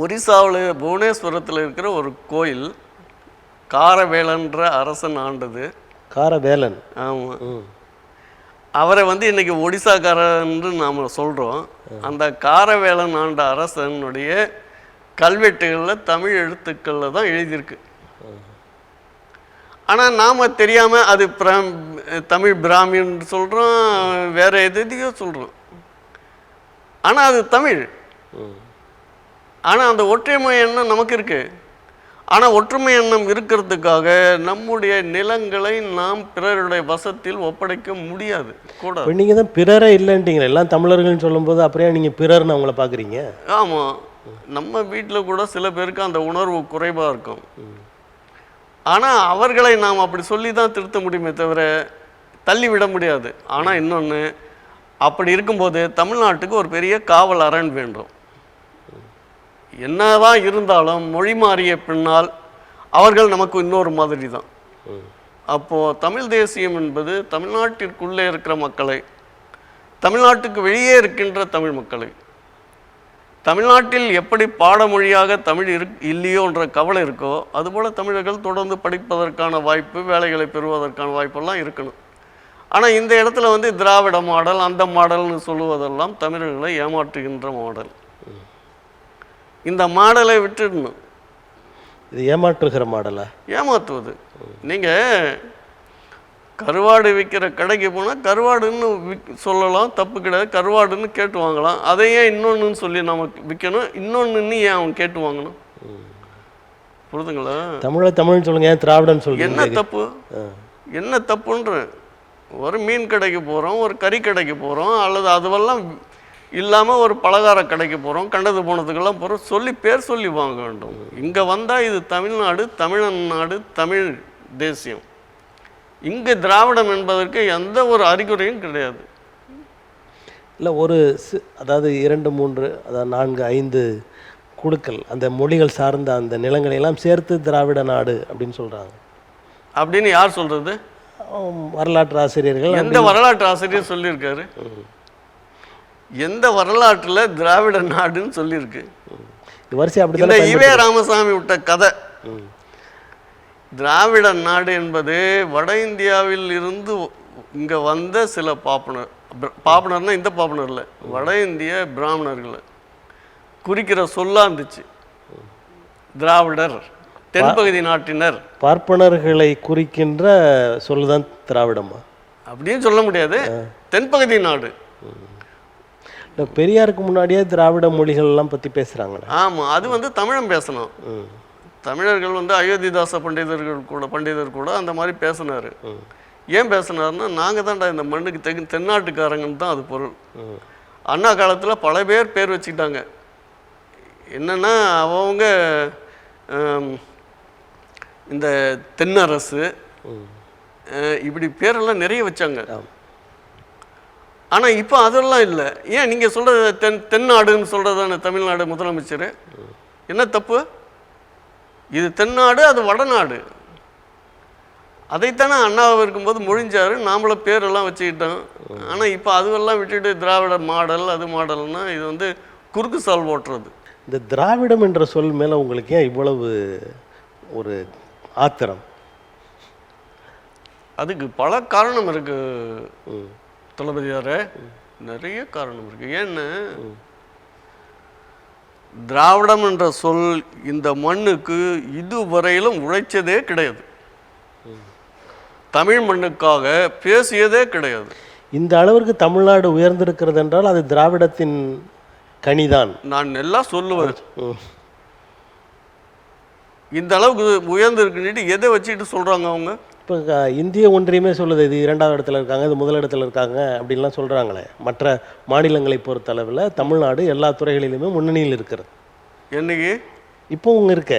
ஒரிசாவில் புவனேஸ்வரத்தில் இருக்கிற ஒரு கோயில், காரவேலன்ற அரசன் ஆண்டது. காரவேலன்? ஆமாம். அவரை வந்து இன்னைக்கு ஒடிசாக்காரன்னு நாம் சொல்கிறோம். அந்த காரவேலன் ஆண்ட அரசனுடைய கல்வெட்டுகளில் தமிழ் எழுத்துக்களில் தான் எழுதியிருக்கு. ஆனால் நாம் தெரியாமல் அது தமிழ் பிராமின் சொல்கிறோம், வேறு எதையோ சொல்கிறோம். ஆனால் அது தமிழ். ஆனால் அந்த ஒற்றுமை எண்ணம் நமக்கு இருக்குது. ஆனால் ஒற்றுமை எண்ணம் இருக்கிறதுக்காக நம்முடைய நிலங்களை நாம் பிறருடைய வசத்தில் ஒப்படைக்க முடியாது கூட. நீங்கள் தான் பிறரே இல்லைன்றீங்க, எல்லாம் தமிழர்கள்னு சொல்லும்போது அப்படியே நீங்கள் பிறர்னு அவங்கள பார்க்குறீங்க. ஆமாம். நம்ம வீட்டில் கூட சில பேருக்கு அந்த உணர்வு குறைவாக இருக்கும். ஆனால் அவர்களை நாம் அப்படி சொல்லி தான் திருத்த முடியுமே தவிர தள்ளிவிட முடியாது. ஆனால் இன்னொன்று, அப்படி இருக்கும்போது தமிழ்நாட்டுக்கு ஒரு பெரிய காவல் அரண் வேண்டும். என்னதான் இருந்தாலும் மொழி மாறிய பின்னால் அவர்கள் நமக்கு இன்னொரு மாதிரி தான். அப்போது தமிழ் தேசியம் என்பது தமிழ்நாட்டிற்குள்ளே இருக்கிற மக்களை, தமிழ்நாட்டுக்கு வெளியே இருக்கின்ற தமிழ் மக்களை, தமிழ்நாட்டில் எப்படி பாடமொழியாக தமிழ் இல்லையோன்ற கவலை இருக்கோ அதுபோல் தமிழர்கள் தொடர்ந்து படிப்பதற்கான வாய்ப்பு, வேலைகளை பெறுவதற்கான வாய்ப்பெல்லாம் இருக்கணும். ஆனால் இந்த இடத்துல வந்து திராவிட மாடல், அந்த மாடல்னு சொல்லுவதெல்லாம் தமிழர்களை ஏமாற்றுகின்ற மாடல். இந்த மாடலை விட்டுடணும். இது ஏமாற்றுகிற மாடலா? ஏமாற்றுவது. நீங்கள் கருவாடு விற்கிற கடைக்கு போனால் கருவாடுன்னு சொல்லலாம், தப்பு கிடையாது. கருவாடுன்னு கேட்டு வாங்கலாம். அதையே இன்னொன்றுன்னு சொல்லி நமக்கு விற்கணும். இன்னொன்றுன்னு ஏன் அவன் கேட்டு வாங்கணும்? புரிதுங்களா? தமிழ்னு சொல்லுங்க, ஏன் திராவிடன்னு சொல்லுங்க? என்ன தப்பு? என்ன தப்புன்ற? ஒரு மீன் கடைக்கு போகிறோம், ஒரு கறி கடைக்கு போகிறோம், அல்லது அதுவெல்லாம் இல்லாமல் ஒரு பலகார கடைக்கு போகிறோம், கண்டது போனதுக்கெல்லாம் போகிறோம், சொல்லி பேர் சொல்லி வாங்க வேண்டும். இங்கே வந்தால் இது தமிழ்நாடு, தமிழ்நாடு, தமிழ் தேசியம். இங்கே திராவிடம் என்பதற்கு எந்த ஒரு அறிகுறியும் கிடையாது. இல்லை, ஒரு அதாவது 2, 3, அதாவது 4, 5 குழுக்கள் அந்த மொழிகள் சார்ந்த அந்த நிலங்களை எல்லாம் சேர்த்து திராவிட நாடு அப்படின்னு சொல்கிறாங்க. அப்படின்னு யார் சொல்கிறது? வரலாற்று ஆசிரியர்கள். எந்த வரலாற்று ஆசிரியர் சொல்லியிருக்காரு? எந்த வரலாற்றில் திராவிட நாடுன்னு சொல்லியிருக்கு? வரிசை அப்படி இந்த ஈவே ராமசாமி விட்ட கதை. திராவிட நாடு என்பது வட இந்தியாவில் இருந்து இங்கே வந்த சில பாப்பனர்னா இந்த பாப்பனர் இல்லை, வட இந்திய பிராமணர்களை குறிக்கிற சொல்லா இருந்துச்சு திராவிடர், தென்பகுதி நாட்டினர். பார்ப்பனர்களை குறிக்கின்ற சொல்லுதான் திராவிடமா அப்படின்னு சொல்ல முடியாது, தென்பகுதி நாடு. பெரியாருக்கு முன்னாடியே திராவிட மொழிகள்லாம் பற்றி பேசுகிறாங்களே. ஆமாம், அது வந்து தமிழன் பேசணும். தமிழர்கள் வந்து அயோத்திதாச பண்டிதர் கூட அந்த மாதிரி பேசினார். ஏன் பேசினார்னா, நாங்கள் தான்டா இந்த மண்ணுக்கு தென்னாட்டுக்காரங்கன்னு தான் அது பொருள். அண்ணா காலத்தில் பல பேர் வச்சுக்கிட்டாங்க. என்னென்னா அவங்க இந்த தென்னரசு இப்படி பேரெல்லாம் நிறைய வச்சாங்க. ஆனால் இப்போ அதெல்லாம் இல்லை. ஏன் நீங்கள் சொல்கிறது தென்னாடுன்னு சொல்கிறதான தமிழ்நாடு முதலமைச்சர், என்ன தப்பு? இது தென்னாடு, அது வடநாடு. அதைத்தானே அண்ணாவை இருக்கும்போது மொழிஞ்சார், நாமளும் பேரெல்லாம் வச்சுக்கிட்டோம். ஆனால் இப்போ அதுவெல்லாம் விட்டுட்டு திராவிட மாடல் அது மாடல்னா இது வந்து குறுக்கு சால் ஓட்டுறது. இந்த திராவிடம் என்ற சொல் மேலே உங்களுக்கு ஏன் இவ்வளவு ஒரு ஆத்திரம்? அதுக்கு பல காரணம் இருக்குது தளபதியாரே, நிறைய காரணம் இருக்குது. ஏன்னு, திராவிடம் என்ற சொல் இந்த மண்ணுக்கு இதுவரையிலும் உழைச்சதே கிடையாது, தமிழ் மண்ணுக்காக பேசியதே கிடையாது. இந்த அளவிற்கு தமிழ்நாடு உயர்ந்திருக்கிறது என்றால் அது திராவிடத்தின் கனிதான். நான் எல்லாம் சொல்லுவேன். இந்த அளவுக்கு உயர்ந்திருக்குன்னு எதை வச்சுட்டு சொல்கிறாங்க அவங்க? இப்போ இந்திய ஒன்றியமே சொல்லுது இது 2வது இடத்துல இருக்காங்க, இது முதல் இடத்துல இருக்காங்க அப்படின்லாம் சொல்கிறாங்களே. மற்ற மாநிலங்களை பொறுத்தளவில் தமிழ்நாடு எல்லா துறைகளிலுமே முன்னணியில் இருக்கிறது. என்னைக்கு? இப்போ உங்க இருக்க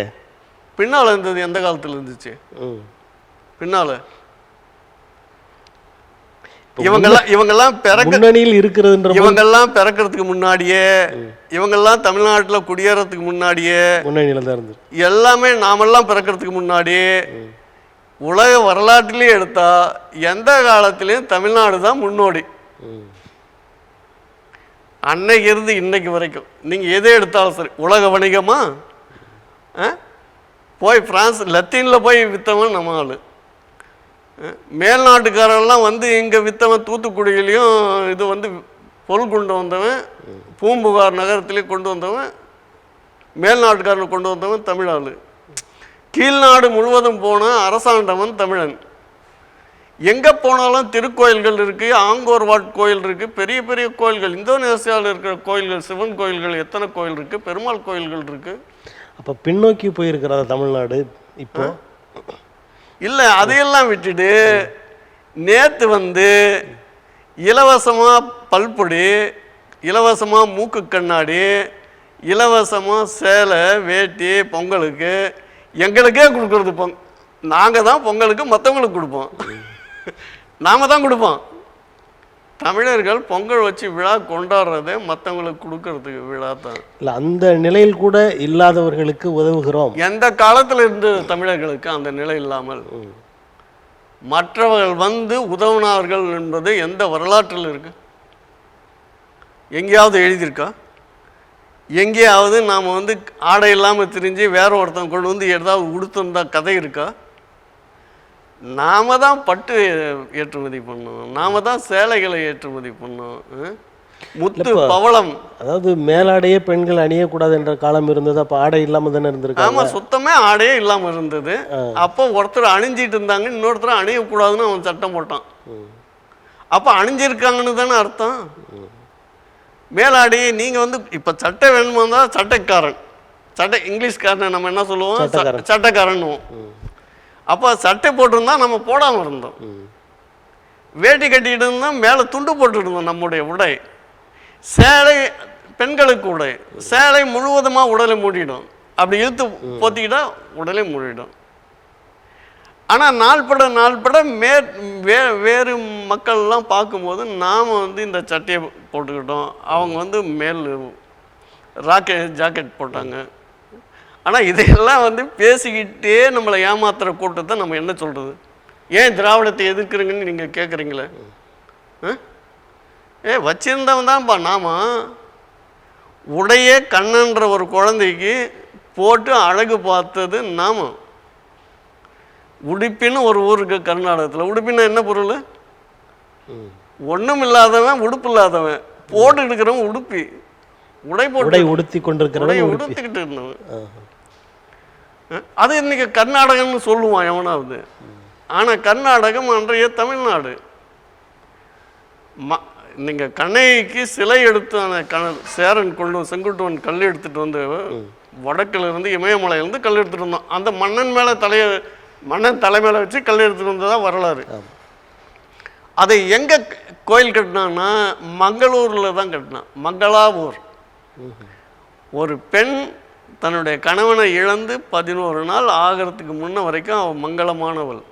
பின்னால் இருந்தது. எந்த காலத்தில் இருந்துச்சு பின்னால்? இவங்கெல்லாம் முன்னணியில் இருக்கிறதுன்ற, இவங்கெல்லாம் பிறக்கிறதுக்கு முன்னாடியே, இவங்கெல்லாம் தமிழ்நாட்டில் குடியேறதுக்கு முன்னாடியே முன்னணியில் தான் இருந்தது. எல்லாமே நாமெல்லாம் பிறக்கிறதுக்கு முன்னாடி உலக வரலாற்றிலே எடுத்தா எந்த காலத்திலையும் தமிழ்நாடு தான் முன்னோடி. அன்னைக்கு இருந்து இன்னைக்கு வரைக்கும் நீங்கள் எதை எடுத்தாலும் சரி, உலக வணிகமா போய் பிரான்ஸ் லத்தீனில் போய் விற்றவன் நம்ம ஆள். மேல்நாட்டுக்காரெல்லாம் வந்து இங்கே விற்றவன் தூத்துக்குடியிலையும் இது வந்து பொருள் கொண்டு வந்தவன், பூம்புகார் நகரத்துலேயும் கொண்டு வந்தவன், மேல்நாட்டுக்காரனை கொண்டு வந்தவன் தமிழ் ஆள். கீழ்நாடு முழுவதும் போன அரசாண்டவன் தமிழன். எங்கே போனாலும் திருக்கோயில்கள் இருக்குது, ஆங்கோர் வாட் கோயில் இருக்குது, பெரிய பெரிய கோயில்கள். இந்தோனேசியாவில் இருக்கிற கோயில்கள், சிவன் கோயில்கள் எத்தனை கோயில் இருக்குது, பெருமாள் கோயில்கள் இருக்குது. அப்போ பின்னோக்கி போயிருக்கிறதா தமிழ்நாடு இப்போ? இல்லை, அதையெல்லாம் விட்டுட்டு நேற்று வந்து இலவசமாக பல்பொடி, இலவசமாக மூக்கு கண்ணாடி, இலவசமாக சேலை வேட்டி பொங்கலுக்கு எங்களுக்கே கொடுக்குறது. நாங்கள் தான் பொங்கலுக்கு மற்றவங்களுக்கு கொடுப்போம், நாம் தான் கொடுப்போம். தமிழர்கள் பொங்கல் வச்சு விழா கொண்டாடுறதே மற்றவங்களுக்கு கொடுக்கறதுக்கு விழா தான். இல்லை, அந்த நிலையில் கூட இல்லாதவர்களுக்கு உதவுகிறோம். எந்த காலத்தில் இருந்து தமிழர்களுக்கு அந்த நிலை இல்லாமல் மற்றவர்கள் வந்து உதவினார்கள் என்பது எந்த வரலாற்றில் இருக்கு? எங்கேயாவது எழுதியிருக்கா? எங்கேயாவது நாம் வந்து ஆடை இல்லாமல் திரிஞ்சு வேற ஒருத்தன் கொண்டு வந்து ஏதாவது உடுத்திருந்தா கதை இருக்கா? நாம தான் பட்டு ஏற்றுமதி பண்ணோம், நாம தான் சேலைகளை ஏற்றுமதி பண்ணோம். முத்து பவளம், அதாவது மேலாடையே பெண்கள் அணியக்கூடாது என்ற காலம் இருந்தது. அப்போ ஆடை இல்லாமல் தானே இருந்திருக்காங்க. ஆமாம், சுத்தமே ஆடையே இல்லாமல் இருந்தது. அப்போ ஒருத்தர் அணிஞ்சிட்டு இருந்தாங்க, இன்னொருத்தர் அணியக்கூடாதுன்னு அவன் சட்டம் போட்டான். அப்போ அணிஞ்சிருக்காங்கன்னு தானே அர்த்தம். மேலாடையை நீங்கள் வந்து இப்போ சட்டை வேணுமா தான் சட்டைக்காரன், சட்டை இங்கிலீஷ்காரனை நம்ம என்ன சொல்லுவோம், சட்டைக்காரன்னுவோம். அப்போ சட்டை போட்டிருந்தா நம்ம போடாமல் இருந்தோம், வேட்டி கட்டிக்கிட்டு இருந்தோம், மேலே துண்டு போட்டுருந்தோம். நம்முடைய உடை சேலை, பெண்களுக்கு உடை சேலை முழுவதுமாக உடலை மூடிடும், அப்படி இழுத்து போத்திக்கிட்டா உடலை மூடிடும். ஆனால் நாள்பட வேறு மக்கள்லாம் பார்க்கும்போது நாம் வந்து இந்த சட்டையை போட்டுக்கிட்டோம், அவங்க வந்து மேல் ஜாக்கெட் போட்டாங்க. ஆனால் இதையெல்லாம் வந்து பேசிக்கிட்டே நம்மளை ஏமாத்துகிற கூட்டத்தை நம்ம என்ன சொல்கிறது? ஏன் திராவிடத்தை எதிர்க்கிறீங்கன்னு நீங்கள் கேட்குறீங்களே. வச்சிருந்தவன் தான்ப்பா. நாம உடையே கண்ணன்ற ஒரு குழந்தைக்கு போட்டு அழகு பார்த்தது நாம. உடுப்பின்னு ஒரு ஊருக்கு கர்நாடகத்தில். உடுப்பின்னா என்ன பொருள்? ஒன்றும் இல்லாதவன், உடுப்பு இல்லாதவன், போட்டு இருக்கிறவன் உடுப்பி, உடை உடுத்தி கொண்டிருக்கிறவன் உடுத்திக்கிட்டு இருந்தவன். அது இன்னைக்கு கர்நாடகம்னு சொல்லுவான் எவனாவது. ஆனால் கர்நாடகம் அன்றைய தமிழ்நாடு. நீங்கள் கண்ணைக்கு சிலை எடுத்து அந்த சேரன் கொண்டு செங்குட்டுவன் கல் எடுத்துகிட்டு வந்து வடக்கிலிருந்து இமயமலையிலேருந்து கல் எடுத்துகிட்டு வந்தோம். அந்த மன்னன் தலை மேலே வச்சு கல் எடுத்துகிட்டு வந்ததான் வரலாறு. அதை எங்கே கோயில் கட்டினான்னா மங்களூரில் தான் கட்டினான். மங்களாவூர். ஒரு பெண் தன்னுடைய கணவனை இழந்து 11 நாள் ஆகிறதுக்கு முன்ன வரைக்கும் அவள் மங்களமானவள்.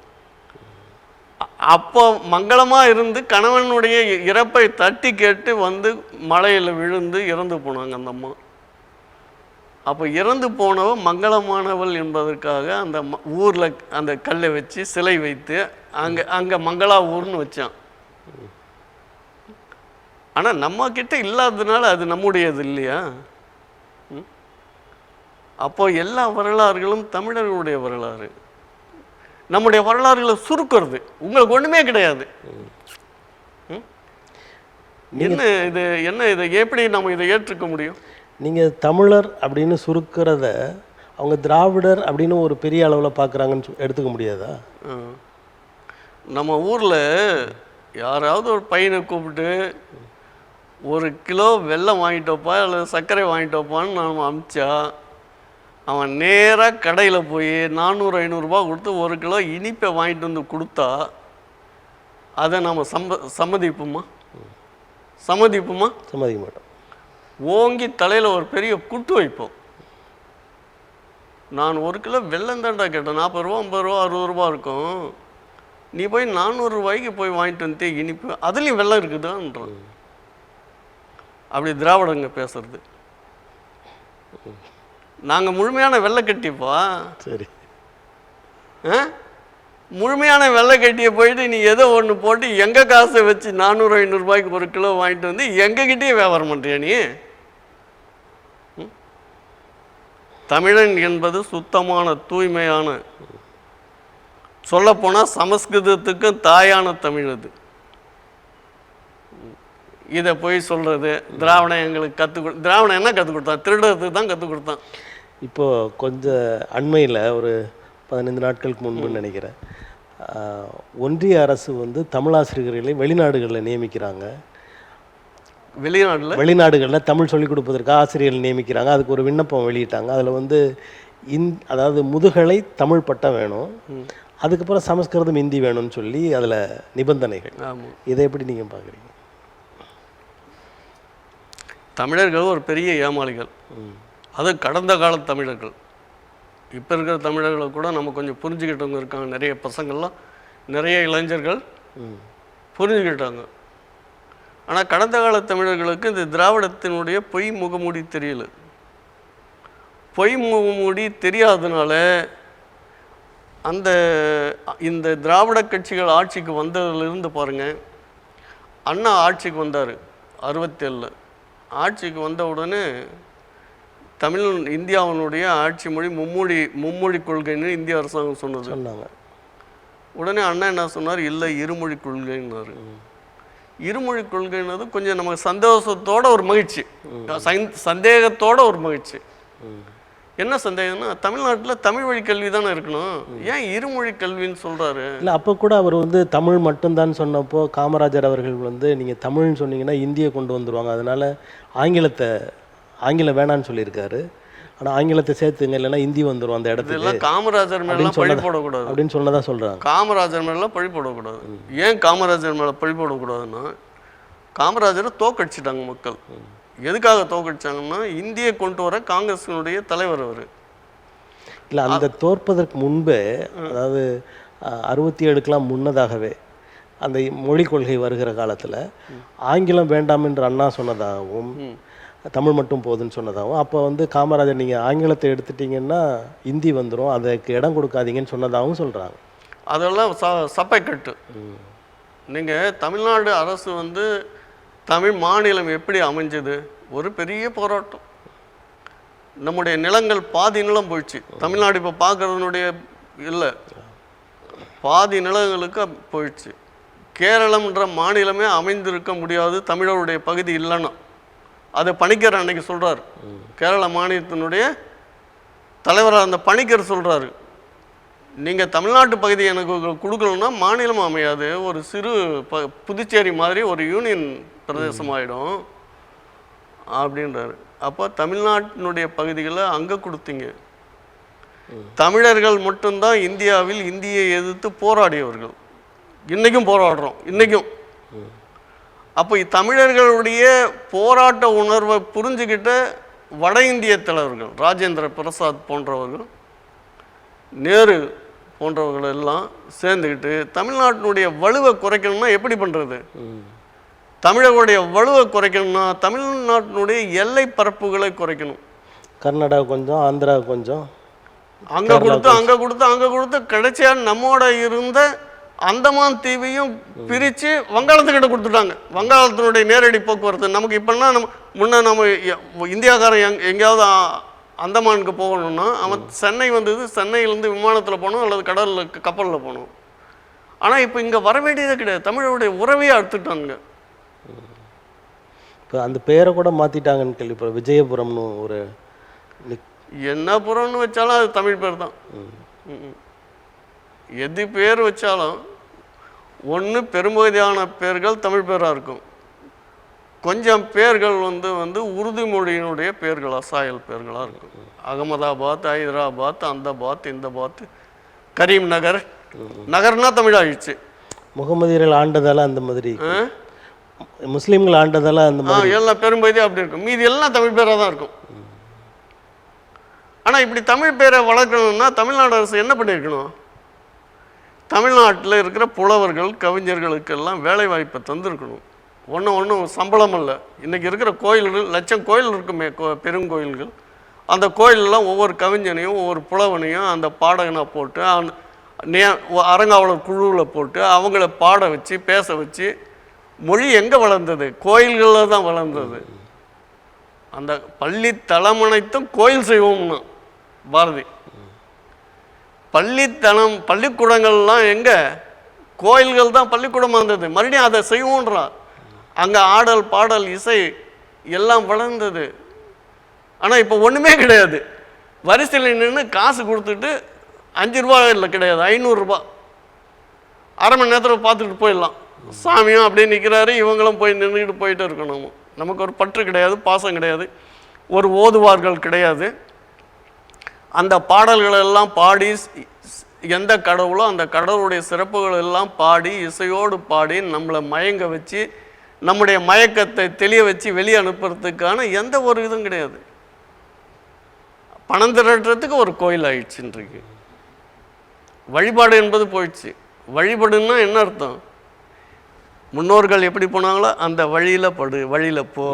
அப்போ மங்களமாக இருந்து கணவனுடைய இறப்பை தட்டி கேட்டு வந்து மலையில் விழுந்து இறந்து போனாங்க அந்த அம்மா. அப்போ இறந்து போனவ மங்களமானவள் என்பதற்காக அந்த ஊரில் அந்த கல்லை வச்சு சிலை வைத்து அங்கே மங்களா ஊர்னு வச்சான். ஆனால் நம்ம கிட்ட இல்லாததுனால அது நம்முடையது இல்லையா? அப்போ எல்லா வரலாறுகளும் தமிழர்களுடைய வரலாறு. நம்முடைய வரலாறுகளை சுருக்கிறது உங்களுக்கு ஒன்றுமே கிடையாது. என்ன இதை எப்படி நம்ம இதை ஏற்றுக்க முடியும்? நீங்கள் தமிழர் அப்படின்னு சுருக்கிறத அவங்க திராவிடர் அப்படின்னு ஒரு பெரிய அளவில் பார்க்குறாங்கன்னு எடுத்துக்க முடியாதா? நம்ம ஊரில் யாராவது ஒரு பையனை கூப்பிட்டு 1 கிலோ வெல்லம் வாங்கிட்டோப்பா அல்லது சர்க்கரை வாங்கிட்டோப்பான்னு நாம் அனுப்பிச்சா அவன் நேராக கடையில் போய் 400-500 ரூபா கொடுத்து 1 கிலோ இனிப்பை வாங்கிட்டு வந்து கொடுத்தா அதை நம்ம சம்மதிப்போமா? சம்மதிக்க மாட்டோம். ஓங்கி தலையில் ஒரு பெரிய குட்டு வைப்போம். நான் 1 கிலோ வெல்லம் தாண்டா கேட்டேன், 40 ரூபா 50 ரூபா 60 ரூபா இருக்கும், நீ போய் 400 ரூபாய்க்கு போய் வாங்கிட்டு வந்து இனிப்பு, அதுலேயும் வெல்லம் இருக்குதான்றான். அப்படி திராவிடங்க பேசுறது. நாங்கள் முழுமையான வெள்ளை கட்டிப்பா. சரி, முழுமையான வெள்ளை கட்டியை போயிட்டு நீ ஏதோ ஒன்று போட்டு எங்கள் காசை வச்சு 400-500 ரூபாய்க்கு 1 கிலோ வாங்கிட்டு வந்து எங்ககிட்டயே வியாபாரம் பண்ணுறியா நீ? தமிழன் என்பது சுத்தமான தூய்மையான, சொல்லப்போனால் சமஸ்கிருதத்துக்கும் தாயான தமிழ் அது. இதை போய் சொல்கிறது திராவிடம் எங்களுக்கு திராவிடம் என்ன கற்றுக் கொடுத்தான்? திருடுறதுக்கு தான் கற்றுக் கொடுத்தான். இப்போது கொஞ்சம் அண்மையில் ஒரு 15 நாட்களுக்கு முன்புன்னு நினைக்கிறேன், ஒன்றிய அரசு வந்து தமிழாசிரியர்களை வெளிநாடுகளில் நியமிக்கிறாங்க. வெளிநாடுகளில் தமிழ் சொல்லிக் கொடுப்பதற்கு ஆசிரியர்கள் நியமிக்கிறாங்க. அதுக்கு ஒரு விண்ணப்பம் வெளியிட்டாங்க. அதில் வந்து அதாவது முதுகலை தமிழ் பட்டம் வேணும், அதுக்கப்புறம் சமஸ்கிருதம் ஹிந்தி வேணும்னு சொல்லி அதில் நிபந்தனைகள். இதை எப்படி நீங்கள் பார்க்குறீங்க? தமிழர்கள் ஒரு பெரிய ஏமாளிகள். அது கடந்த கால தமிழர்கள். இப்போ இருக்கிற தமிழர்களை கூட நம்ம கொஞ்சம் புரிஞ்சுக்கிட்டவங்க இருக்காங்க. நிறைய பசங்கள்லாம், நிறைய இளைஞர்கள் புரிஞ்சுக்கிட்டாங்க. ஆனால் கடந்த கால தமிழர்களுக்கு இந்த திராவிடத்தினுடைய பொய் முகமூடி தெரியல. பொய் முகமூடி தெரியாததுனால இந்த திராவிட கட்சிகள் ஆட்சிக்கு வந்ததுலேருந்து பாருங்கள், அண்ணா ஆட்சிக்கு வந்தார் 67. ஆட்சிக்கு வந்த உடனே இந்தியாவினுடைய ஆட்சி மொழி மும்மொழி கொள்கைன்னு இந்திய அரசாங்கம் சொன்னாங்க. உடனே அண்ணா என்ன சொன்னார்? இல்லை, இருமொழி கொள்கைன்னாரு. இருமொழி கொள்கைன்னது கொஞ்சம் நமக்கு சந்தோஷத்தோட ஒரு மகிழ்ச்சி, சந்தேகத்தோட ஒரு மகிழ்ச்சி. என்ன சந்தேகம்னா, தமிழ்நாட்டில் தமிழ் வழி கல்வி தானே இருக்கணும், ஏன் இருமொழி கல்வின்னு சொல்கிறாரு? இல்லை, அப்போ கூட அவர் வந்து தமிழ் மட்டும்தான் சொன்னப்போ காமராஜர் அவர்கள் வந்து நீங்கள் தமிழ்னு சொன்னீங்கன்னா இந்தியை கொண்டு வந்துடுவாங்க, அதனால் ஆங்கிலம் வேணான்னு சொல்லியிருக்காரு. ஆனால் ஆங்கிலத்தை சேர்த்துங்க, இல்லைன்னா ஹிந்தி வந்துடும் அந்த இடத்துல. காமராஜர் மேலாம் பழி போடக்கூடாது அப்படின்னு சொன்னதான் சொல்கிறாங்க. காமராஜர் மேலாம் பழி போடக்கூடாது. ஏன் காமராஜர் மேலே பழி போடக்கூடாதுன்னா, காமராஜரை தோக்கடிச்சிட்டாங்க மக்கள். எதுக்காக தோக்கடிச்சாங்கன்னா, இந்தியை கொண்டு வர காங்கிரஸினுடைய தலைவர் அவர். இல்லை, அந்த தோற்பதற்கு முன்பே, அதாவது 67க்கெலாம் முன்னதாகவே அந்த மொழிக் கொள்கை வருகிற காலத்தில் ஆங்கிலம் வேண்டாம் என்று அண்ணா சொன்னதாகவும் தமிழ் மட்டும் போதுன்னு சொன்னதாகவும், அப்போ வந்து காமராஜர் நீங்கள் ஆங்கிலத்தை எடுத்துட்டிங்கன்னா ஹிந்தி வந்துடும், அதுக்கு இடம் கொடுக்காதீங்கன்னு சொன்னதாகவும் சொல்கிறாங்க. அதெல்லாம் சப்பை கட்டு. நீங்கள் தமிழ்நாடு அரசு வந்து தமிழ் மாநிலம் எப்படி அமைஞ்சது? ஒரு பெரிய போராட்டம். நம்முடைய நிலங்கள் பாதி நிலம் போயிடுச்சு. தமிழ்நாடு இப்போ பார்க்கறதுனுடைய இல்லை, பாதி நிலங்களுக்கு போயிடுச்சு. கேரளம்ன்ற மாநிலமே அமைந்திருக்க முடியாது தமிழருடைய பகுதி இல்லைன்னா. அதை பணிக்கர் அன்னைக்கு சொல்கிறார். கேரள மாநிலத்தினுடைய தலைவராக அந்த பணிக்கர் சொல்கிறாரு, நீங்கள் தமிழ்நாட்டு பகுதி எனக்கு கொடுக்கணும்னா மாநிலம் அமையாது, ஒரு சிறு புதுச்சேரி மாதிரி ஒரு யூனியன் பிரதேசம் ஆகிடும் அப்படின்றாரு. அப்போ தமிழ்நாட்டினுடைய பகுதிகளை அங்கே கொடுத்தீங்க. தமிழர்கள் மட்டும்தான் இந்தியாவில் இந்தியை எதிர்த்து போராடியவர்கள். இன்றைக்கும் போராடுறோம், இன்றைக்கும். அப்போ தமிழர்களுடைய போராட்ட உணர்வை புரிஞ்சுக்கிட்ட வட இந்திய தலைவர்கள், ராஜேந்திர பிரசாத் போன்றவர்கள், நேரு போன்றவர்கள் எல்லாம் சேர்ந்துக்கிட்டு தமிழ்நாட்டினுடைய வலுவை குறைக்கணும்னா எப்படி பண்ணுறது, தமிழர்களுடைய வலுவை குறைக்கணும்னா தமிழ்நாட்டினுடைய எல்லை பரப்புகளை குறைக்கணும். கர்நாடகா கொஞ்சம், ஆந்திரா கொஞ்சம், அங்கே கொடுத்து கடைசியாக நம்மோட இருந்த அந்தமான் தீவையும் பிரித்து வங்காளத்துக்கிட்ட கொடுத்துட்டாங்க. வங்காளத்தினுடைய நேரடி போக்குவரத்து நமக்கு இப்போன்னா நம்ம இந்தியாக்காரன் எங்கேயாவது அந்தமானுக்கு போகணும்னா அவன் சென்னை வந்தது, சென்னையிலேருந்து விமானத்தில் போகணும் அல்லது கடலில் கப்பலில் போகணும். ஆனால் இப்போ இங்கே வர வேண்டியதே கிடையாது, தமிழருடைய உறவையே அறுத்துட்டாங்க. இப்போ அந்த பேரை கூட மாற்றிட்டாங்கன்னு கேள்வி. இப்போ விஜயபுரம்னு ஒரு என்ன புறம்னு வச்சாலும் அது தமிழ் பேர் தான். எது பேர் வச்சாலும் ஒன்று பெரும்பகுதியான பேர்கள் தமிழ் பேராக இருக்கும், கொஞ்சம் பேர்கள் வந்து உருது மொழியினுடைய பேர்களாக சாயல் பேர்களாக இருக்கும். அகமதாபாத், ஹைதராபாத், அந்த பாத், இந்த பாத், கரீம் நகர், நகர்னா தமிழ் ஆயிடுச்சு. முகமதியர்கள் ஆண்டதால அந்த மாதிரி, முஸ்லீம்கள் ஆண்டதால அந்த மாதிரி எல்லாம் பெரும்பகுதி அப்படி இருக்கும். மீதி எல்லாம் தமிழ் பேராக தான் இருக்கும். ஆனால் இப்படி தமிழ் பேரை வளர்க்கணும்னா தமிழ்நாடு அரசு என்ன பண்ணியிருக்கணும், தமிழ்நாட்டில் இருக்கிற புலவர்கள் கவிஞர்களுக்கெல்லாம் வேலை வாய்ப்பை தந்துருக்கணும். ஒன்றும் சம்பளம் இல்லை. இன்றைக்கி இருக்கிற கோயில்கள், லட்சம் கோயில் இருக்குமே, பெருங்கோயில்கள், அந்த கோயிலெலாம் ஒவ்வொரு கவிஞனையும் ஒவ்வொரு புலவனையும் அந்த பாடகனாக போட்டு அரங்காவலர் குழுவில் போட்டு அவங்கள பாட வச்சு பேச வச்சு, மொழி எங்கே வளர்ந்தது, கோயில்களில் தான் வளர்ந்தது. அந்த பள்ளி தளமனைத்தும் கோயில் செய்வோம்னா பாரதி. பள்ளிக்கூடங்கள்லாம் எங்கே, கோயில்கள் தான் பள்ளிக்கூடமாக இருந்தது. மறுபடியும் அதை செய்வோன்றா. அங்கே ஆடல் பாடல் இசை எல்லாம் வளர்ந்தது. ஆனால் இப்போ ஒன்றுமே கிடையாது. வரிசையில் நின்று காசு கொடுத்துட்டு 5 ரூபா இல்லை, கிடையாது 500 ரூபா, அரை மணி நேரத்தில் பார்த்துட்டு போயிடலாம். சாமியும் அப்படியே நிற்கிறாரு, இவங்களும் போய் நின்றுக்கிட்டு போயிட்டு இருக்கணும். நமக்கு ஒரு பற்று கிடையாது, பாசம் கிடையாது, ஒரு ஓதுவார்கள் கிடையாது. அந்த பாடல்களெல்லாம் பாடி எந்த கடவுளோ அந்த கடவுளுடைய சிறப்புகள் எல்லாம் பாடி இசையோடு பாடி நம்மளை மயங்க வச்சு நம்முடைய மயக்கத்தை தெளிய வச்சு வெளியே அனுப்புறதுக்கான எந்த ஒரு இதுவும் கிடையாது. பணம் திரட்டுறதுக்கு ஒரு கோயில் ஆயிடுச்சு. இன்றைக்கு வழிபாடு என்பது போயிடுச்சு. வழிபாடுன்னா என்ன அர்த்தம், முன்னோர்கள் எப்படி போனாங்களோ அந்த வழியில் போ.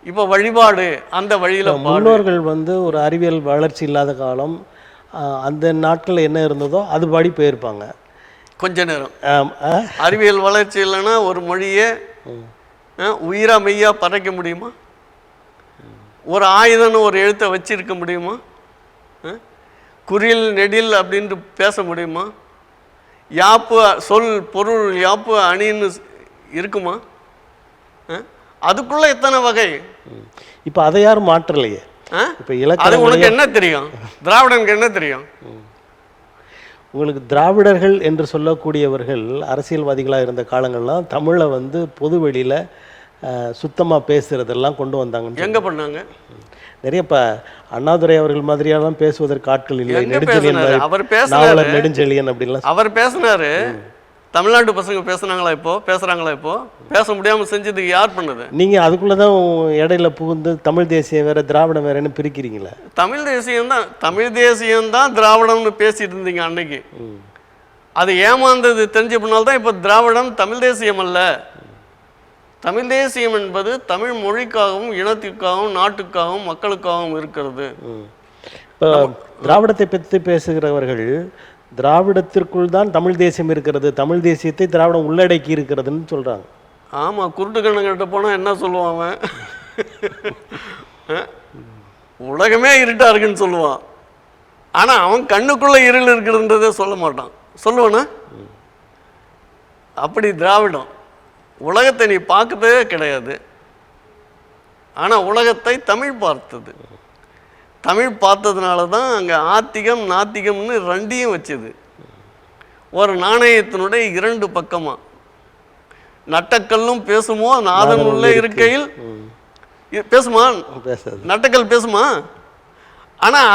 இப்போ வழிபாடு அந்த வழியில். முன்னோர்கள் ஒரு அறிவியல் வளர்ச்சி இல்லாத காலம், அந்த நாட்களில் என்ன இருந்ததோ அது படி போயிருப்பாங்க. கொஞ்ச நேரம் அறிவியல் வளர்ச்சி இல்லைன்னா ஒரு மொழியை உயிரா மெய்யா பறைக்க முடியுமா, ஒரு ஆயுதம்னு ஒரு எழுத்தை வச்சிருக்க முடியுமா, குறில் நெடில் அப்படின்ட்டு பேச முடியுமா, யாப்பு சொல் பொருள் யாப்பு அணின்னு இருக்குமா, அதுக்குள்ள எத்தனை வகை. இப்போ அதை யாரும் மாற்றலையே. இப்போ அது உனக்கு என்ன தெரியும், திராவிடனுக்கு என்ன தெரியும்? உங்களுக்கு திராவிடர்கள் என்று சொல்லக்கூடியவர்கள் அரசியல்வாதிகளாக இருந்த காலங்கள்லாம் தமிழை பொது வெளியில் சுத்தமாக பேசுகிறதெல்லாம் கொண்டு வந்தாங்க. எங்கே பண்ணாங்க? நிறைய இப்போ அண்ணாதுரை அவர்கள் மாதிரியாலாம் பேசுவதற்கு ஆட்கள் இல்லை. அவர் பேசினார், நெடுஞ்செழியன் அப்படின்லாம் அவர் பேசினாரு. தமிழ்நாட்டு பசங்க பேசுகிறாங்களா இப்போ பேச முடியாமல் செஞ்சதுக்கு யார் பண்ணது? நீங்கள் அதுக்குள்ளே தான் இடையில புகுந்து தமிழ் தேசியம் வேறு திராவிடம் வேறன்னு பிரிக்கிறீங்களா? தமிழ் தேசியம்தான் திராவிடம்னு பேசிட்டு இருந்தீங்க அன்னைக்கு. அது ஏமாந்தது தெரிஞ்ச பின்னால்தான் இப்போ திராவிடம் தமிழ் தேசியம் அல்ல. தமிழ் தேசியம் என்பது தமிழ் மொழிக்காகவும் இனத்திற்காகவும் நாட்டுக்காகவும் மக்களுக்காகவும் இருக்கிறது. இப்போ திராவிடத்தை பற்றி பேசுகிறவர்கள் திராவிடத்திற்குள் தான் தமிழ் தேசியம் இருக்கிறது, தமிழ் தேசியத்தை திராவிடம் உள்ளடக்கி இருக்கிறதுன்னு சொல்கிறாங்க. ஆமாம், குருட்டு கண்ணங்கிட்ட போனால் என்ன சொல்லுவான் அவன்? உலகமே இருட்டாக இருக்குன்னு சொல்லுவான். ஆனால் அவன் கண்ணுக்குள்ளே இருள் இருக்குதுன்றதே சொல்ல மாட்டான். சொல்லுவேண்ணா? அப்படி திராவிடம். உலகத்தை நீ பார்க்கவே கிடையாது, ஆனால் உலகத்தை தமிழ் பார்த்தது. தமிழ் பார்த்ததுனால தான் அங்கே ஆத்திகம் நாத்திகம்னு ரெண்டையும் வச்சுது. ஒரு நாணயத்தினுடைய இரண்டு பக்கமாக நட்டக்கல்லும் பேசுமோ நாதன் உள்ளே இருக்கையில் பேசுமா? நட்டக்கல் பேசுமா? ஆனால்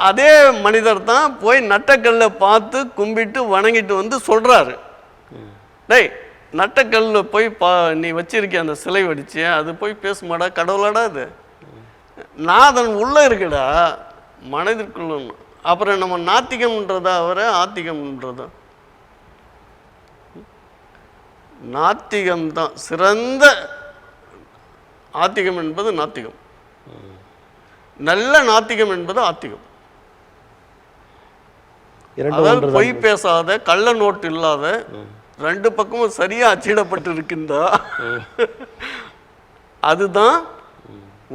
அதே மனிதர் தான் போய் நட்டக்கல்லை பார்த்து கும்பிட்டு வணங்கிட்டு வந்து சொல்கிறாரு, டேய் நட்டக்கல்ல போய் நீ வச்சிருக்க அந்த சிலை வடிச்சு அது போய் பேசுமாடா, கடவுளாடா அது, நாதன் உள்ளே இருக்குடா மனதிற்குள்ள. அப்புறம் நம்ம நாத்திகம்ன்றதா அவரை ஆத்திகம்ன்றதா? நாத்திகம்தான் சிறந்த. ஆத்திகம் என்பது நாத்திகம், நல்ல நாத்திகம் என்பது ஆத்திகம். அதாவது பொய் பேசாத, கள்ள நோட்டு இல்லாத, ரெண்டு பக்கமும் சரியா அச்சிடப்பட்டு இருக்கின்றா, அதுதான்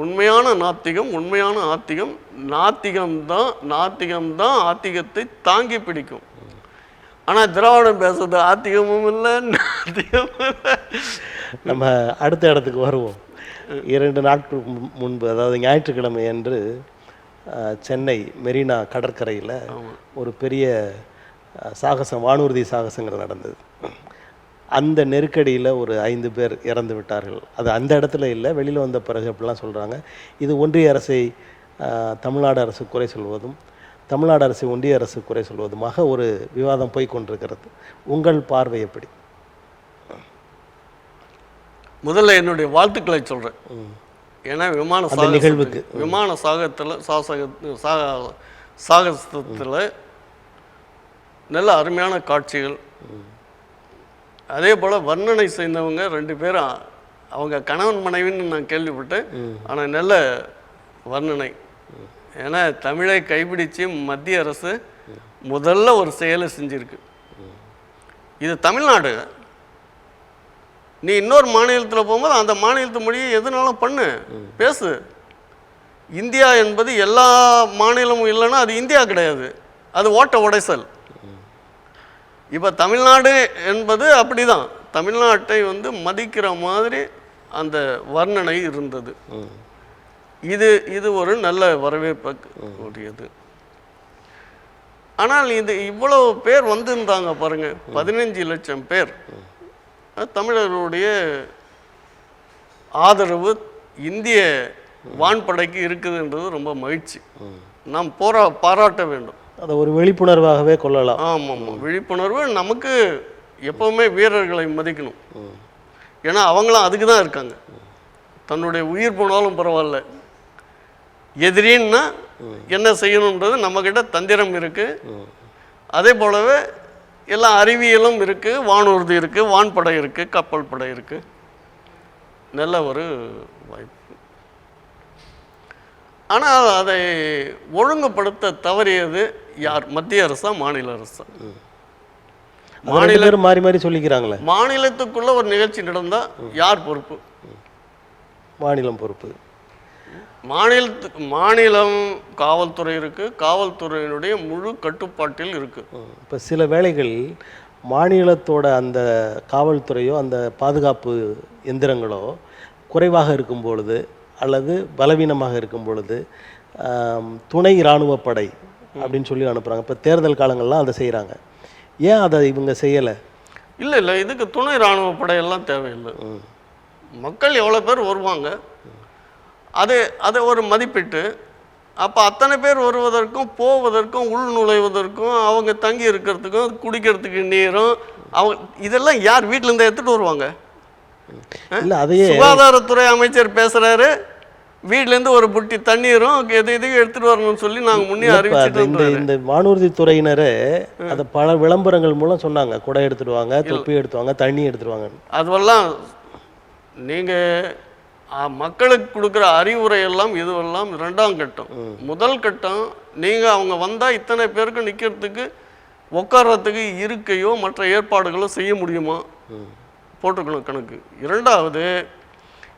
உண்மையான நாத்திகம், உண்மையான ஆத்திகம். நாத்திகம்தான் ஆத்திகத்தை தாங்கி பிடிக்கும். ஆனால் திராவிடம் பேசுறது ஆத்திகமும் இல்லை நாத்திகமும் இல்லை. நம்ம அடுத்த இடத்துக்கு வருவோம். 2 நாட்களுக்கு முன்பு, அதாவது ஞாயிற்றுக்கிழமை அன்று சென்னை மெரினா கடற்கரையில் ஒரு பெரிய சாகசம், வானூர்தி சாகசங்கள் நடந்தது. அந்த நெருக்கடியில் ஒரு 5 பேர் இறந்து விட்டார்கள். அது அந்த இடத்துல இல்லை, வெளியில் வந்த பிறகு அப்படிலாம் சொல்கிறாங்க. இது ஒன்றிய அரசை தமிழ்நாடு அரசு குறை சொல்வதும், தமிழ்நாடு அரசை ஒன்றிய அரசு குறை சொல்வதுமாக ஒரு விவாதம் போய் கொண்டிருக்கிறது. உங்கள் பார்வை எப்படி? முதல்ல என்னுடைய வாழ்த்துக்களை சொல்கிறேன். ஏன்னா நிகழ்வுக்கு விமான சாகசத்தில் நல்ல அருமையான காட்சிகள். அதே போல் வர்ணனை செய்தவங்க 2 பேரும் அவங்க கணவன் மனைவின்னு நான் கேள்விப்பட்டேன். ஆனால் நல்ல வர்ணனை. ஏன்னா தமிழை கைப்பிடிச்சு மத்திய அரசு முதல்ல ஒரு செயலை செஞ்சுருக்கு. இது தமிழ்நாடு. நீ இன்னொரு மாநிலத்தில் போகும்போது அந்த மாநிலத்து மொழியை எதுனாலும் பண்ணு, பேசு. இந்தியா என்பது எல்லா மாநிலமும் இல்லைன்னா அது இந்தியா கிடையாது, அது ஓட்ட உடைசல். இப்போ தமிழ்நாடு என்பது அப்படி தான், தமிழ்நாட்டை மதிக்கிற மாதிரி அந்த வர்ணனை இருந்தது. இது ஒரு நல்ல வரவேற்பக்கூடியது. ஆனால் இது இவ்வளவு பேர் வந்திருந்தாங்க பாருங்க, 15 லட்சம் பேர். தமிழர்களுடைய ஆதரவு இந்திய வான்படைக்கு இருக்குதுன்றது ரொம்ப மகிழ்ச்சி. நாம் பாராட்ட வேண்டும். அதை ஒரு விழிப்புணர்வாகவே கொள்ளலாம். ஆமாம், விழிப்புணர்வு. நமக்கு எப்போவுமே வீரர்களை மதிக்கணும். ஏன்னா அவங்களாம் அதுக்கு தான் இருக்காங்க. தன்னுடைய உயிர் போனாலும் பரவாயில்ல, எதிரின்னா என்ன செய்யணுன்றது நம்மக்கிட்ட தந்திரம் இருக்குது. அதே போலவே எல்லாம் அறிவியலும் இருக்குது, வானூர்தி இருக்குது, வான்படை இருக்குது, கப்பல் படை இருக்குது. நல்ல ஒரு வாய்ப்பு. ஆனால் அதை ஒழுங்குபடுத்த தவறியது யார்? மத்திய அரசா மாநில அரசா? மாநில மாறி மாறி சொல்லிக்கிறாங்களே. மாநிலத்துக்குள்ள ஒரு நிகழ்ச்சி நடந்தால் யார் பொறுப்பு? மாநிலம் பொறுப்பு. மாநிலம் காவல்துறை இருக்குது, காவல்துறையினுடைய முழு கட்டுப்பாட்டில் இருக்குது. இப்போ சில வேளைகள் மாநிலத்தோட அந்த காவல்துறையோ அந்த பாதுகாப்பு எந்திரங்களோ குறைவாக இருக்கும் பொழுது அல்லது பலவீனமாக இருக்கும் பொழுது துணை இராணுவ படை அப்படின்னு சொல்லி அனுப்புகிறாங்க. இப்போ தேர்தல் காலங்கள்லாம் அதை செய்கிறாங்க. ஏன் அதை இவங்க செய்யலை? இல்லை, இதுக்கு துணை இராணுவ படையெல்லாம் தேவையில்லை. மக்கள் எவ்வளோ பேர் வருவாங்க, அதை ஒரு மதிப்பிட்டு, அப்போ அத்தனை பேர் வருவதற்கும் போவதற்கும் உள் நுழைவதற்கும் அவங்க தங்கி இருக்கிறதுக்கும் குடிக்கிறதுக்கு நீரும் இதெல்லாம் யார் வீட்டிலேருந்து எடுத்துகிட்டு வருவாங்க? இல்லை, அதையே சுகாதாரத்துறை அமைச்சர் பேசுகிறாரு, வீட்டிலேருந்து ஒரு புட்டி தண்ணீரும் எதையும் எடுத்துகிட்டு வரணும்னு சொல்லி நாங்கள் முன்னே அறிவிச்சிட்டு. இந்த வானூர்தி துறையினரே அதை பல விளம்பரங்கள் மூலம் சொன்னாங்க, குடை எடுத்துட்டு வாங்க, தொப்பி எடுத்துவாங்க, தண்ணி எடுத்துருவாங்க. அதுவெல்லாம் நீங்கள் மக்களுக்கு கொடுக்குற அறிவுரையெல்லாம் இதுவெல்லாம் 2ஆம் கட்டம். முதல் கட்டம், நீங்கள் அவங்க வந்தால் இத்தனை பேருக்கு நிற்கிறதுக்கு உட்கார்றதுக்கு இருக்கையோ மற்ற ஏற்பாடுகளோ செய்ய முடியுமா போட்டுக்கணும் கணக்கு. 2வது,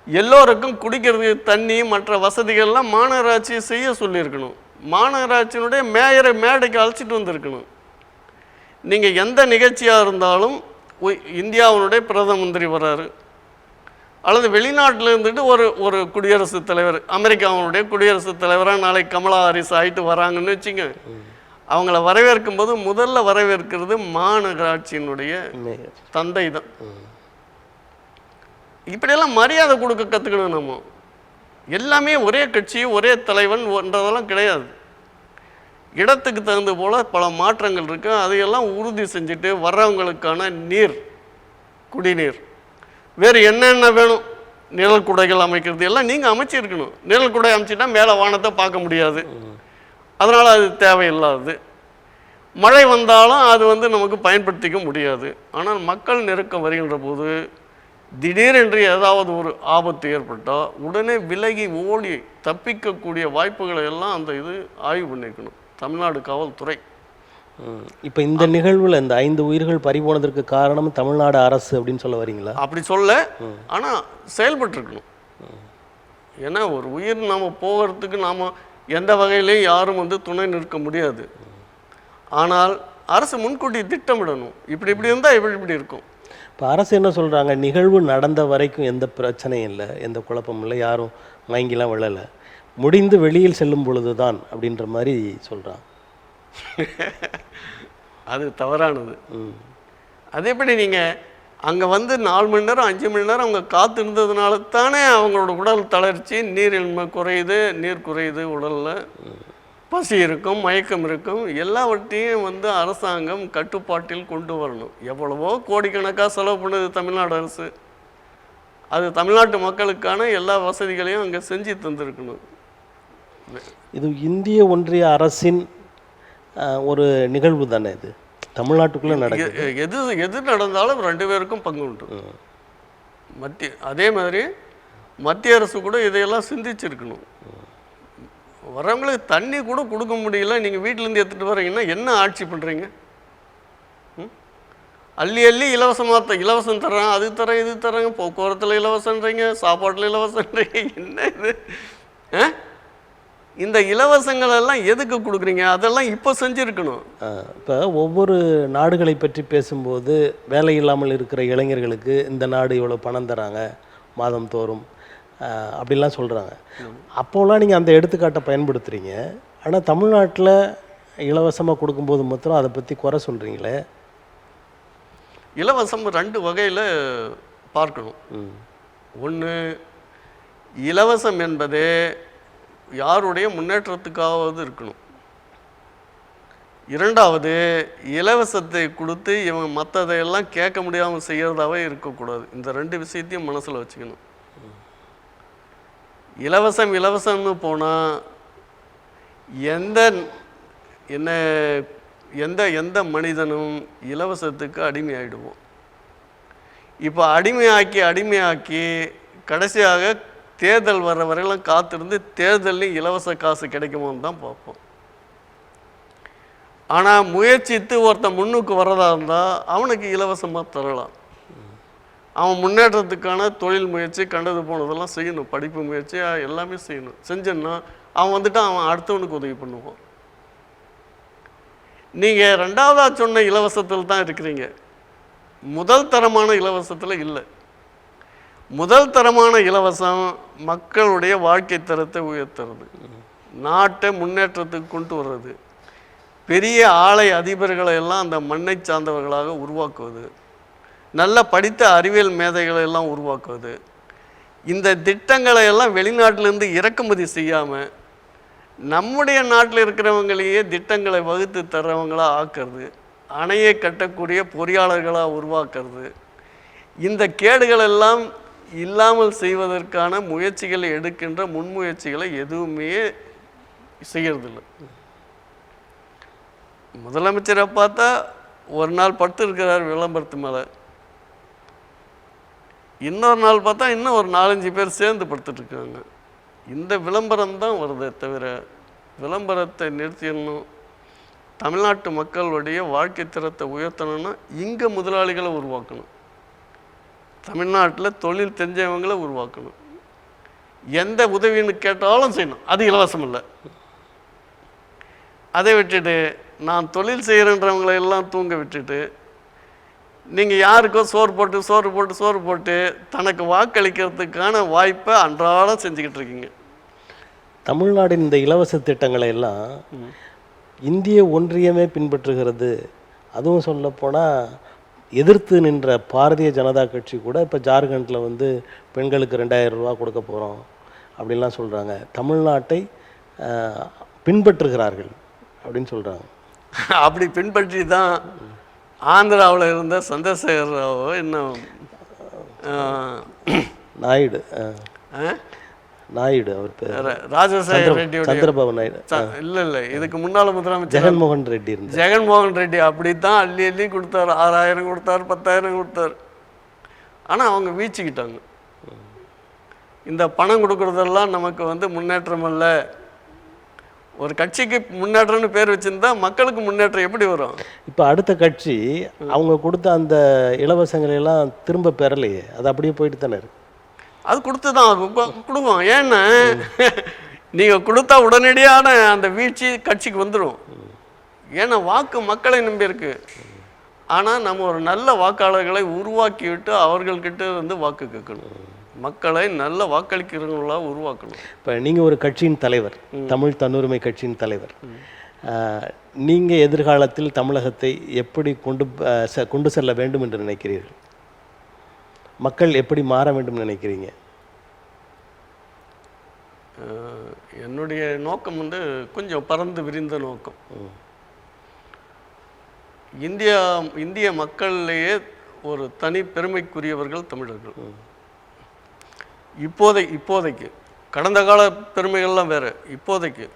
எல்லோருக்கும் குடிக்கிறதுக்கு தண்ணி மற்ற வசதிகள்லாம் மாநகராட்சி செய்ய சொல்லியிருக்கணும். மாநகராட்சியினுடைய மேயரை மேடைக்கு அழைச்சிட்டு வந்திருக்கணும். நீங்கள் எந்த நிகழ்ச்சியாக இருந்தாலும் இந்தியாவினுடைய பிரதம மந்திரி வர்றாரு, அல்லது வெளிநாட்டில் இருந்துட்டு ஒரு குடியரசுத் தலைவர், அமெரிக்காவுடைய குடியரசுத் தலைவராக நாளைக்கு கமலா ஹாரிஸ் ஆகிட்டு வராங்கன்னு வச்சுங்க, அவங்கள வரவேற்கும் போது முதல்ல வரவேற்கிறது மாநகராட்சியினுடைய தந்தை தான். இப்படியெல்லாம் மரியாதை கொடுக்க கற்றுக்கணும். நம்ம எல்லாமே ஒரே கட்சி ஒரே தலைவன் என்றதெல்லாம் கிடையாது. இடத்துக்கு தகுந்த போல் பல மாற்றங்கள் இருக்குது. அதையெல்லாம் உறுதி செஞ்சுட்டு வர்றவங்களுக்கான நீர், குடிநீர், வேறு என்னென்ன வேணும், நிழல் குடைகள் அமைக்கிறது எல்லாம் நீங்கள் அமைச்சிருக்கணும். நிழல் குடை அமைச்சிட்டா மேலே வானத்தை பார்க்க முடியாது, அதனால் அது தேவையில்லாது. மழை வந்தாலும் அது நமக்கு பயன்படுத்திக்க முடியாது. ஆனால் மக்கள் நெருக்கம் வருகின்ற போது திடீரென்று ஏதாவது ஒரு ஆபத்து ஏற்பட்டால் உடனே விலகி ஓடி தப்பிக்கக்கூடிய வாய்ப்புகளை எல்லாம் அந்த இது ஆய்வு பண்ணிக்கணும் தமிழ்நாடு காவல்துறை. இப்போ இந்த நிகழ்வில் இந்த 5 உயிர்கள் பறிபோனதற்கு காரணம் தமிழ்நாடு அரசு அப்படின்னு சொல்ல வரீங்களா? அப்படி சொல்ல, ஆனால் செயல்பட்டுருக்கணும். ஏன்னா ஒரு உயிர் நாம் போகிறதுக்கு நாம் எந்த வகையிலையும் யாரும் துணை நிற்க முடியாது. ஆனால் அரசு முன்கூட்டி திட்டமிடணும். இப்படி இருந்தால் இப்படி இருக்கும். இப்போ அரசு என்ன சொல்கிறாங்க, நிகழ்வு நடந்த வரைக்கும் எந்த பிரச்சனையும் இல்லை, எந்த குழப்பமும் இல்லை, யாரும் வாங்கிலாம் விழலை, முடிந்து வெளியில் செல்லும் பொழுது தான் அப்படின்ற மாதிரி சொல்கிறாங்க. அது தவறானது. அது எப்படி நீங்கள் அங்கே 4 மணி நேரம் 5 மணி நேரம் அவங்க காத்து இருந்ததுனால தானே அவங்களோட உடல் தளர்ச்சி, நீரின்மை குறையுது, நீர் குறையுது, உடலில் பசி இருக்கும், மயக்கம் இருக்கும். எல்லாவற்றையும் அரசாங்கம் கட்டுப்பாட்டில் கொண்டு வரணும். எவ்வளவோ கோடிக்கணக்காக செலவு பண்ணுது தமிழ்நாடு அரசு. அது தமிழ்நாட்டு மக்களுக்கான எல்லா வசதிகளையும் அங்கே செஞ்சு தந்திருக்கணும். இது இந்திய ஒன்றிய அரசின் ஒரு நிகழ்வு தானே இது, தமிழ்நாட்டுக்குள்ளே நடக்குது. எது நடந்தாலும் 2 பேருக்கும் பங்கு உண்டு. அதே மாதிரி மத்திய அரசு கூட இதையெல்லாம் சிந்திச்சிருக்கணும். வரவங்களுக்கு தண்ணி கூட கொடுக்க முடியல, நீங்கள் வீட்டிலேருந்து எடுத்துகிட்டு வரீங்கன்னா என்ன ஆட்சி பண்ணுறீங்க? அள்ளி இலவசம் தர்றாங்க, அது தரேன் இது தராங்க, போக்குவரத்தில் இலவசன்றீங்க, சாப்பாட்டில் இலவசன்றீங்க. என்ன இது? இந்த இலவசங்கள் எல்லாம் எதுக்கு கொடுக்குறீங்க? அதெல்லாம் இப்போ செஞ்சுருக்கணும். இப்போ ஒவ்வொரு நாடுகளை பற்றி பேசும்போது வேலை இல்லாமல் இருக்கிற இளைஞர்களுக்கு இந்த நாடு இவ்வளோ பணம் தராங்க மாதம் தோறும் அப்படிலாம் சொல்கிறாங்க. அப்போலாம் நீங்கள் அந்த எடுத்துக்காட்டை பயன்படுத்துகிறீங்க. ஆனால் தமிழ்நாட்டில் இலவசமாக கொடுக்கும்போது மாத்திரம் அதை பற்றி குறை சொல்கிறீங்களே. இலவசம் 2 வகையில் பார்க்கணும். ஒன்று, இலவசம் என்பதே யாருடைய முன்னேற்றத்துக்காவது இருக்கணும். 2வது, இலவசத்தை கொடுத்து இவன் மற்றதையெல்லாம் கேட்க முடியாமல் செய்கிறதாவே இருக்கக்கூடாது. இந்த 2 விஷயத்தையும் மனசில் வச்சுக்கணும். இலவசம்னு போனால் எந்த மனிதனும் இலவசத்துக்கு அடிமையாகிடுவோம். இப்போ அடிமையாக்கி கடைசியாக தேர்தல் வர்ற வரையெல்லாம் காத்திருந்து தேர்தலையும் இலவச காசு கிடைக்குமோன்னு தான் பார்ப்போம். ஆனால் முயற்சித்து ஒருத்தன் முன்னுக்கு வர்றதா இருந்தால் அவனுக்கு இலவசமாக தரலாம். அவன் முன்னேற்றத்துக்கான தொழில் முயற்சி கண்டது போனதெல்லாம் செய்யணும், படிப்பு முயற்சி எல்லாமே செய்யணும். செஞ்சோன்னா அவன் அவன் அடுத்தவனுக்கு உதவி பண்ணுவான். நீங்கள் 2வதாக சொன்ன இலவசத்தில் தான் இருக்கிறீங்க, முதல் தரமான இலவசத்தில் இல்லை. முதல் தரமான இலவசம் மக்களுடைய வாழ்க்கை தரத்தை உயர்த்துறது, நாட்டை முன்னேற்றத்துக்கு கொண்டு வர்றது, பெரிய ஆலை அதிபர்களை எல்லாம் அந்த மண்ணை சார்ந்தவர்களாக உருவாக்குவது, நல்ல படித்த அறிவியல் மேதைகளை எல்லாம் உருவாக்குவது. இந்த திட்டங்களை எல்லாம் வெளிநாட்டிலேருந்து இறக்குமதி செய்யாமல் நம்முடைய நாட்டில் இருக்கிறவங்களையே திட்டங்களை வகுத்து தர்றவங்களாக ஆக்கிறது, அணையை கட்டக்கூடிய பொறியாளர்களாக உருவாக்குறது. இந்த கேடுகளெல்லாம் இல்லாமல் செய்வதற்கான முயற்சிகளை எடுக்கின்ற முன்முயற்சிகளை எதுவுமே செய்கிறதில்லை. முதலமைச்சரை பார்த்தா ஒரு நாள் படுத்து இருக்கிறார் விளம்பரத்து மேலே, இன்னொரு நாள் பார்த்தா இன்னும் ஒரு 4-5 பேர் சேர்ந்து படுத்துட்ருக்காங்க. இந்த விளம்பரம் தான் வருதே தவிர விளம்பரத்தை நிறுத்திடணும். தமிழ்நாட்டு மக்களுடைய வாழ்க்கை தரத்தை உயர்த்தணும்னா இங்கே முதலாளிகளை உருவாக்கணும், தமிழ்நாட்டில் தொழில் தெரிஞ்சவங்களை உருவாக்கணும். எந்த உதவின்னு கேட்டாலும் செய்யணும், அது இலவசம் இல்லை. அதை விட்டுட்டு நான் தொழில் செய்கிறன்றவங்களை எல்லாம் தூங்க விட்டுட்டு நீங்கள் யாருக்கோ சோறு போட்டு தனக்கு வாக்களிக்கிறதுக்கான வாய்ப்பை அன்றாடம் செஞ்சுக்கிட்டு இருக்கீங்க. தமிழ்நாட்டின் இந்த இலவச திட்டங்களை எல்லாம் இந்திய ஒன்றியமே பின்பற்றுகிறது. அதுவும் சொல்லப்போனால் எதிர்த்து நின்ற பாரதிய ஜனதா கட்சி கூட இப்போ ஜார்க்கண்டில் வந்து பெண்களுக்கு 2000 ரூபா கொடுக்க போகிறோம் அப்படின்லாம் சொல்கிறாங்க. தமிழ்நாட்டை பின்பற்றுகிறார்கள் அப்படின்னு சொல்கிறாங்க. அப்படி பின்பற்றி தான் ஆந்திராவில் இருந்த சந்திரசேகர் ராவோ இன்னும் நாயுடு அவர் பேர் ராஜசேகர் ரெட்டியோட சந்திரபாபு நாயுடு இல்லை இதுக்கு முன்னாள் முதலமைச்சர் ஜெகன்மோகன் ரெட்டி இருந்தார். ஜெகன்மோகன் ரெட்டி அப்படி தான் அள்ளி கொடுத்தாரு. 6000 கொடுத்தாரு, 10,000 கொடுத்தாரு. ஆனால் அவங்க வீழ்ச்சிக்கிட்டாங்க. இந்த பணம் கொடுக்குறதெல்லாம் நமக்கு வந்து முன்னேற்றம் அல்ல. ஒரு கட்சிக்கு முன்னேற்றம்னு பேர் வச்சுருந்தா மக்களுக்கு முன்னேற்றம் எப்படி வரும்? இப்போ அடுத்த கட்சி அவங்க கொடுத்த அந்த இலவசங்களை எல்லாம் திரும்ப பெறலையே, அது அப்படியே போயிட்டு தானே இருக்கு. அது கொடுத்து தான் கொடுக்கும். ஏன்னா நீங்கள் கொடுத்தா உடனடியான அந்த வீழ்ச்சி கட்சிக்கு வந்துடும். ஏன்னா வாக்கு மக்களை நம்பி இருக்கு. ஆனால் நம்ம ஒரு நல்ல வாக்காளர்களை உருவாக்கி விட்டு அவர்கள்கிட்ட வந்து வாக்கு கேட்கணும். மக்களை நல்ல வாக்களிக்கிறவங்களாக உருவாக்கணும். இப்போ நீங்கள் ஒரு கட்சியின் தலைவர், தமிழ் தன்னுரிமை கட்சியின் தலைவர். நீங்கள் எதிர்காலத்தில் தமிழகத்தை எப்படி கொண்டு செல்ல வேண்டும் என்று நினைக்கிறீர்கள்? மக்கள் எப்படி மாற வேண்டும் நினைக்கிறீங்க? என்னுடைய நோக்கம் வந்து கொஞ்சம் பறந்து விரிந்த நோக்கம். இந்திய மக்களிலேயே ஒரு தனி பெருமைக்குரியவர்கள் தமிழர்கள். இப்போதைக்கு கடந்த கால பெருமைகள்லாம் வேறு. இப்போதைக்கு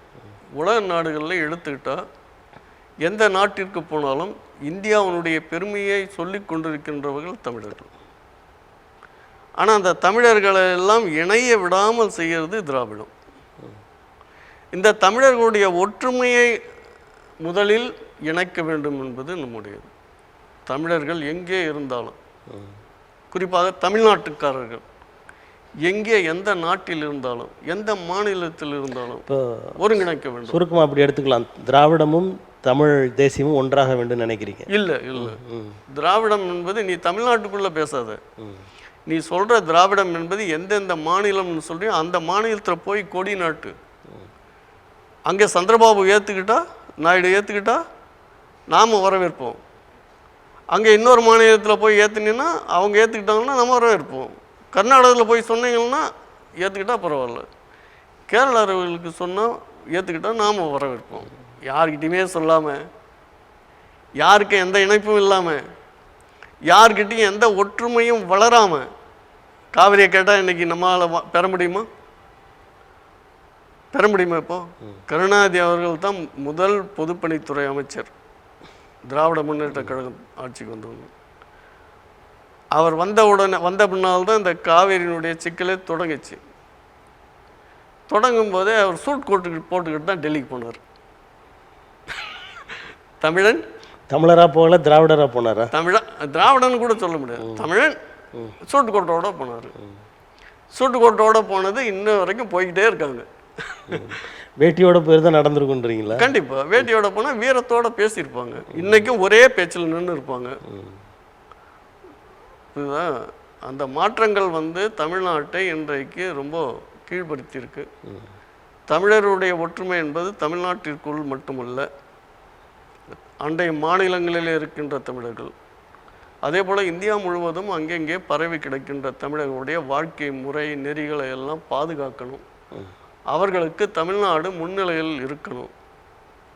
உலக நாடுகளில் எடுத்துக்கிட்டால் எந்த நாட்டிற்கு போனாலும் இந்தியாவினுடைய பெருமையை சொல்லி கொண்டிருக்கின்றவர்கள் தமிழர்கள். ஆனால் அந்த தமிழர்களை எல்லாம் இணைய விடாமல் செய்கிறது திராவிடம். இந்த தமிழர்களுடைய ஒற்றுமையை முதலில் இணைக்க வேண்டும் என்பது நம்முடையது. தமிழர்கள் எங்கே இருந்தாலும், குறிப்பாக தமிழ்நாட்டுக்காரர்கள் எங்கே எந்த நாட்டில் இருந்தாலும் எந்த மாநிலத்தில் இருந்தாலும் ஒருங்கிணைக்க வேண்டும். சுருக்கமாக அப்படி எடுத்துக்கலாம். திராவிடமும் தமிழ் தேசியமும் ஒன்றாக வேண்டும் நினைக்கிறீங்க? இல்லை, திராவிடம் என்பது நீ தமிழ்நாட்டுக்குள்ளே பேசாத. நீ சொல்கிற திராவிடம் என்பது எந்தெந்த மாநிலம்னு சொல்றியோ அந்த மாநிலத்தில் போய் கொடி நாட்டு. அங்கே சந்திரபாபு ஏற்றுக்கிட்டா, நாயுடு ஏற்றுக்கிட்டா நாம் வரவேற்போம். அங்கே இன்னொரு மாநிலத்தில் போய் ஏற்றுனீங்கன்னா அவங்க ஏற்றுக்கிட்டாங்கன்னா நம்ம வரவேற்போம். கர்நாடகத்தில் போய் சொன்னீங்கன்னா ஏற்றுக்கிட்டால் பரவாயில்ல. கேரளாவர்களுக்கு சொன்னால் ஏற்றுக்கிட்டால் நாம் வரவேற்போம். யார்கிட்டையுமே சொல்லாமல், யாருக்கும் எந்த இணைப்பும் இல்லாமல், யார்கிட்டையும் எந்த ஒற்றுமையும் வளராமல் காவிரியை கேட்டால் இன்றைக்கி நம்மளால் பெற முடியுமா? இப்போ கருணாநிதி அவர்கள் தான் முதல் பொதுப்பணித்துறை அமைச்சர் திராவிட முன்னேற்ற கழகம் ஆட்சிக்கு வந்தவங்க. அவர் வந்த பின்னால்தான் இந்த காவேரியினுடைய சிக்கலே தொடங்கிச்சு. தொடங்கும் போதே அவர் சூட் போட்டுக்கிட்டு தான் டெல்லிக்கு போனார். தமிழராக போகல, திராவிடராக போனாரா? திராவிடன்னு கூட சொல்ல முடியாது. தமிழன் சூட்டு கோட்டோட போனார். சூட்டு கோட்டோட போனது இன்ன வரைக்கும் போய்கிட்டே இருக்காங்க. வேட்டியோட போய் தான் நடந்துருக்குன்றீங்களா? கண்டிப்பாக வேட்டியோட போனால் வீரத்தோட பேசியிருப்பாங்க. இன்றைக்கும் ஒரே பேச்சில் நின்று இருப்பாங்க. இதுதான் அந்த மாற்றங்கள் வந்து தமிழ்நாட்டை இன்றைக்கு ரொம்ப கீழ்படுத்தியிருக்கு. தமிழருடைய ஒற்றுமை என்பது தமிழ்நாட்டிற்குள் மட்டுமல்ல, அண்டை மாநிலங்களில் இருக்கின்ற தமிழர்கள், அதே போல் இந்தியா முழுவதும் அங்கங்கே பரவி கிடக்கின்ற தமிழர்களுடைய வாழ்க்கை முறை நெறிகளை எல்லாம் பாதுகாக்கணும். அவர்களுக்கு தமிழ்நாடு முன்னிலையில் இருக்கணும்.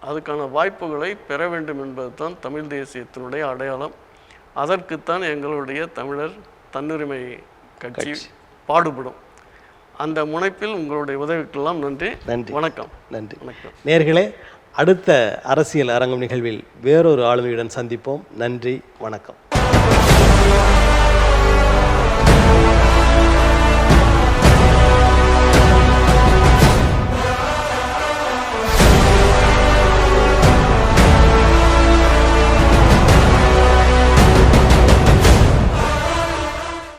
அதுக்கான வாய்ப்புகளை பெற வேண்டும் என்பது தான் தமிழ் தேசியத்தினுடைய அடையாளம். அதற்குத்தான் எங்களுடைய தமிழர் தன்னுரிமை கட்சி பாடுபடும். அந்த முனைப்பில் உங்களுடைய உதவிக்கெல்லாம் நன்றி. வணக்கம். நன்றி. வணக்கம் நேயர்களே. அடுத்த அரசியல் அரங்கம் நிகழ்வில் வேறொரு ஆளுமையுடன் சந்திப்போம். நன்றி, வணக்கம்.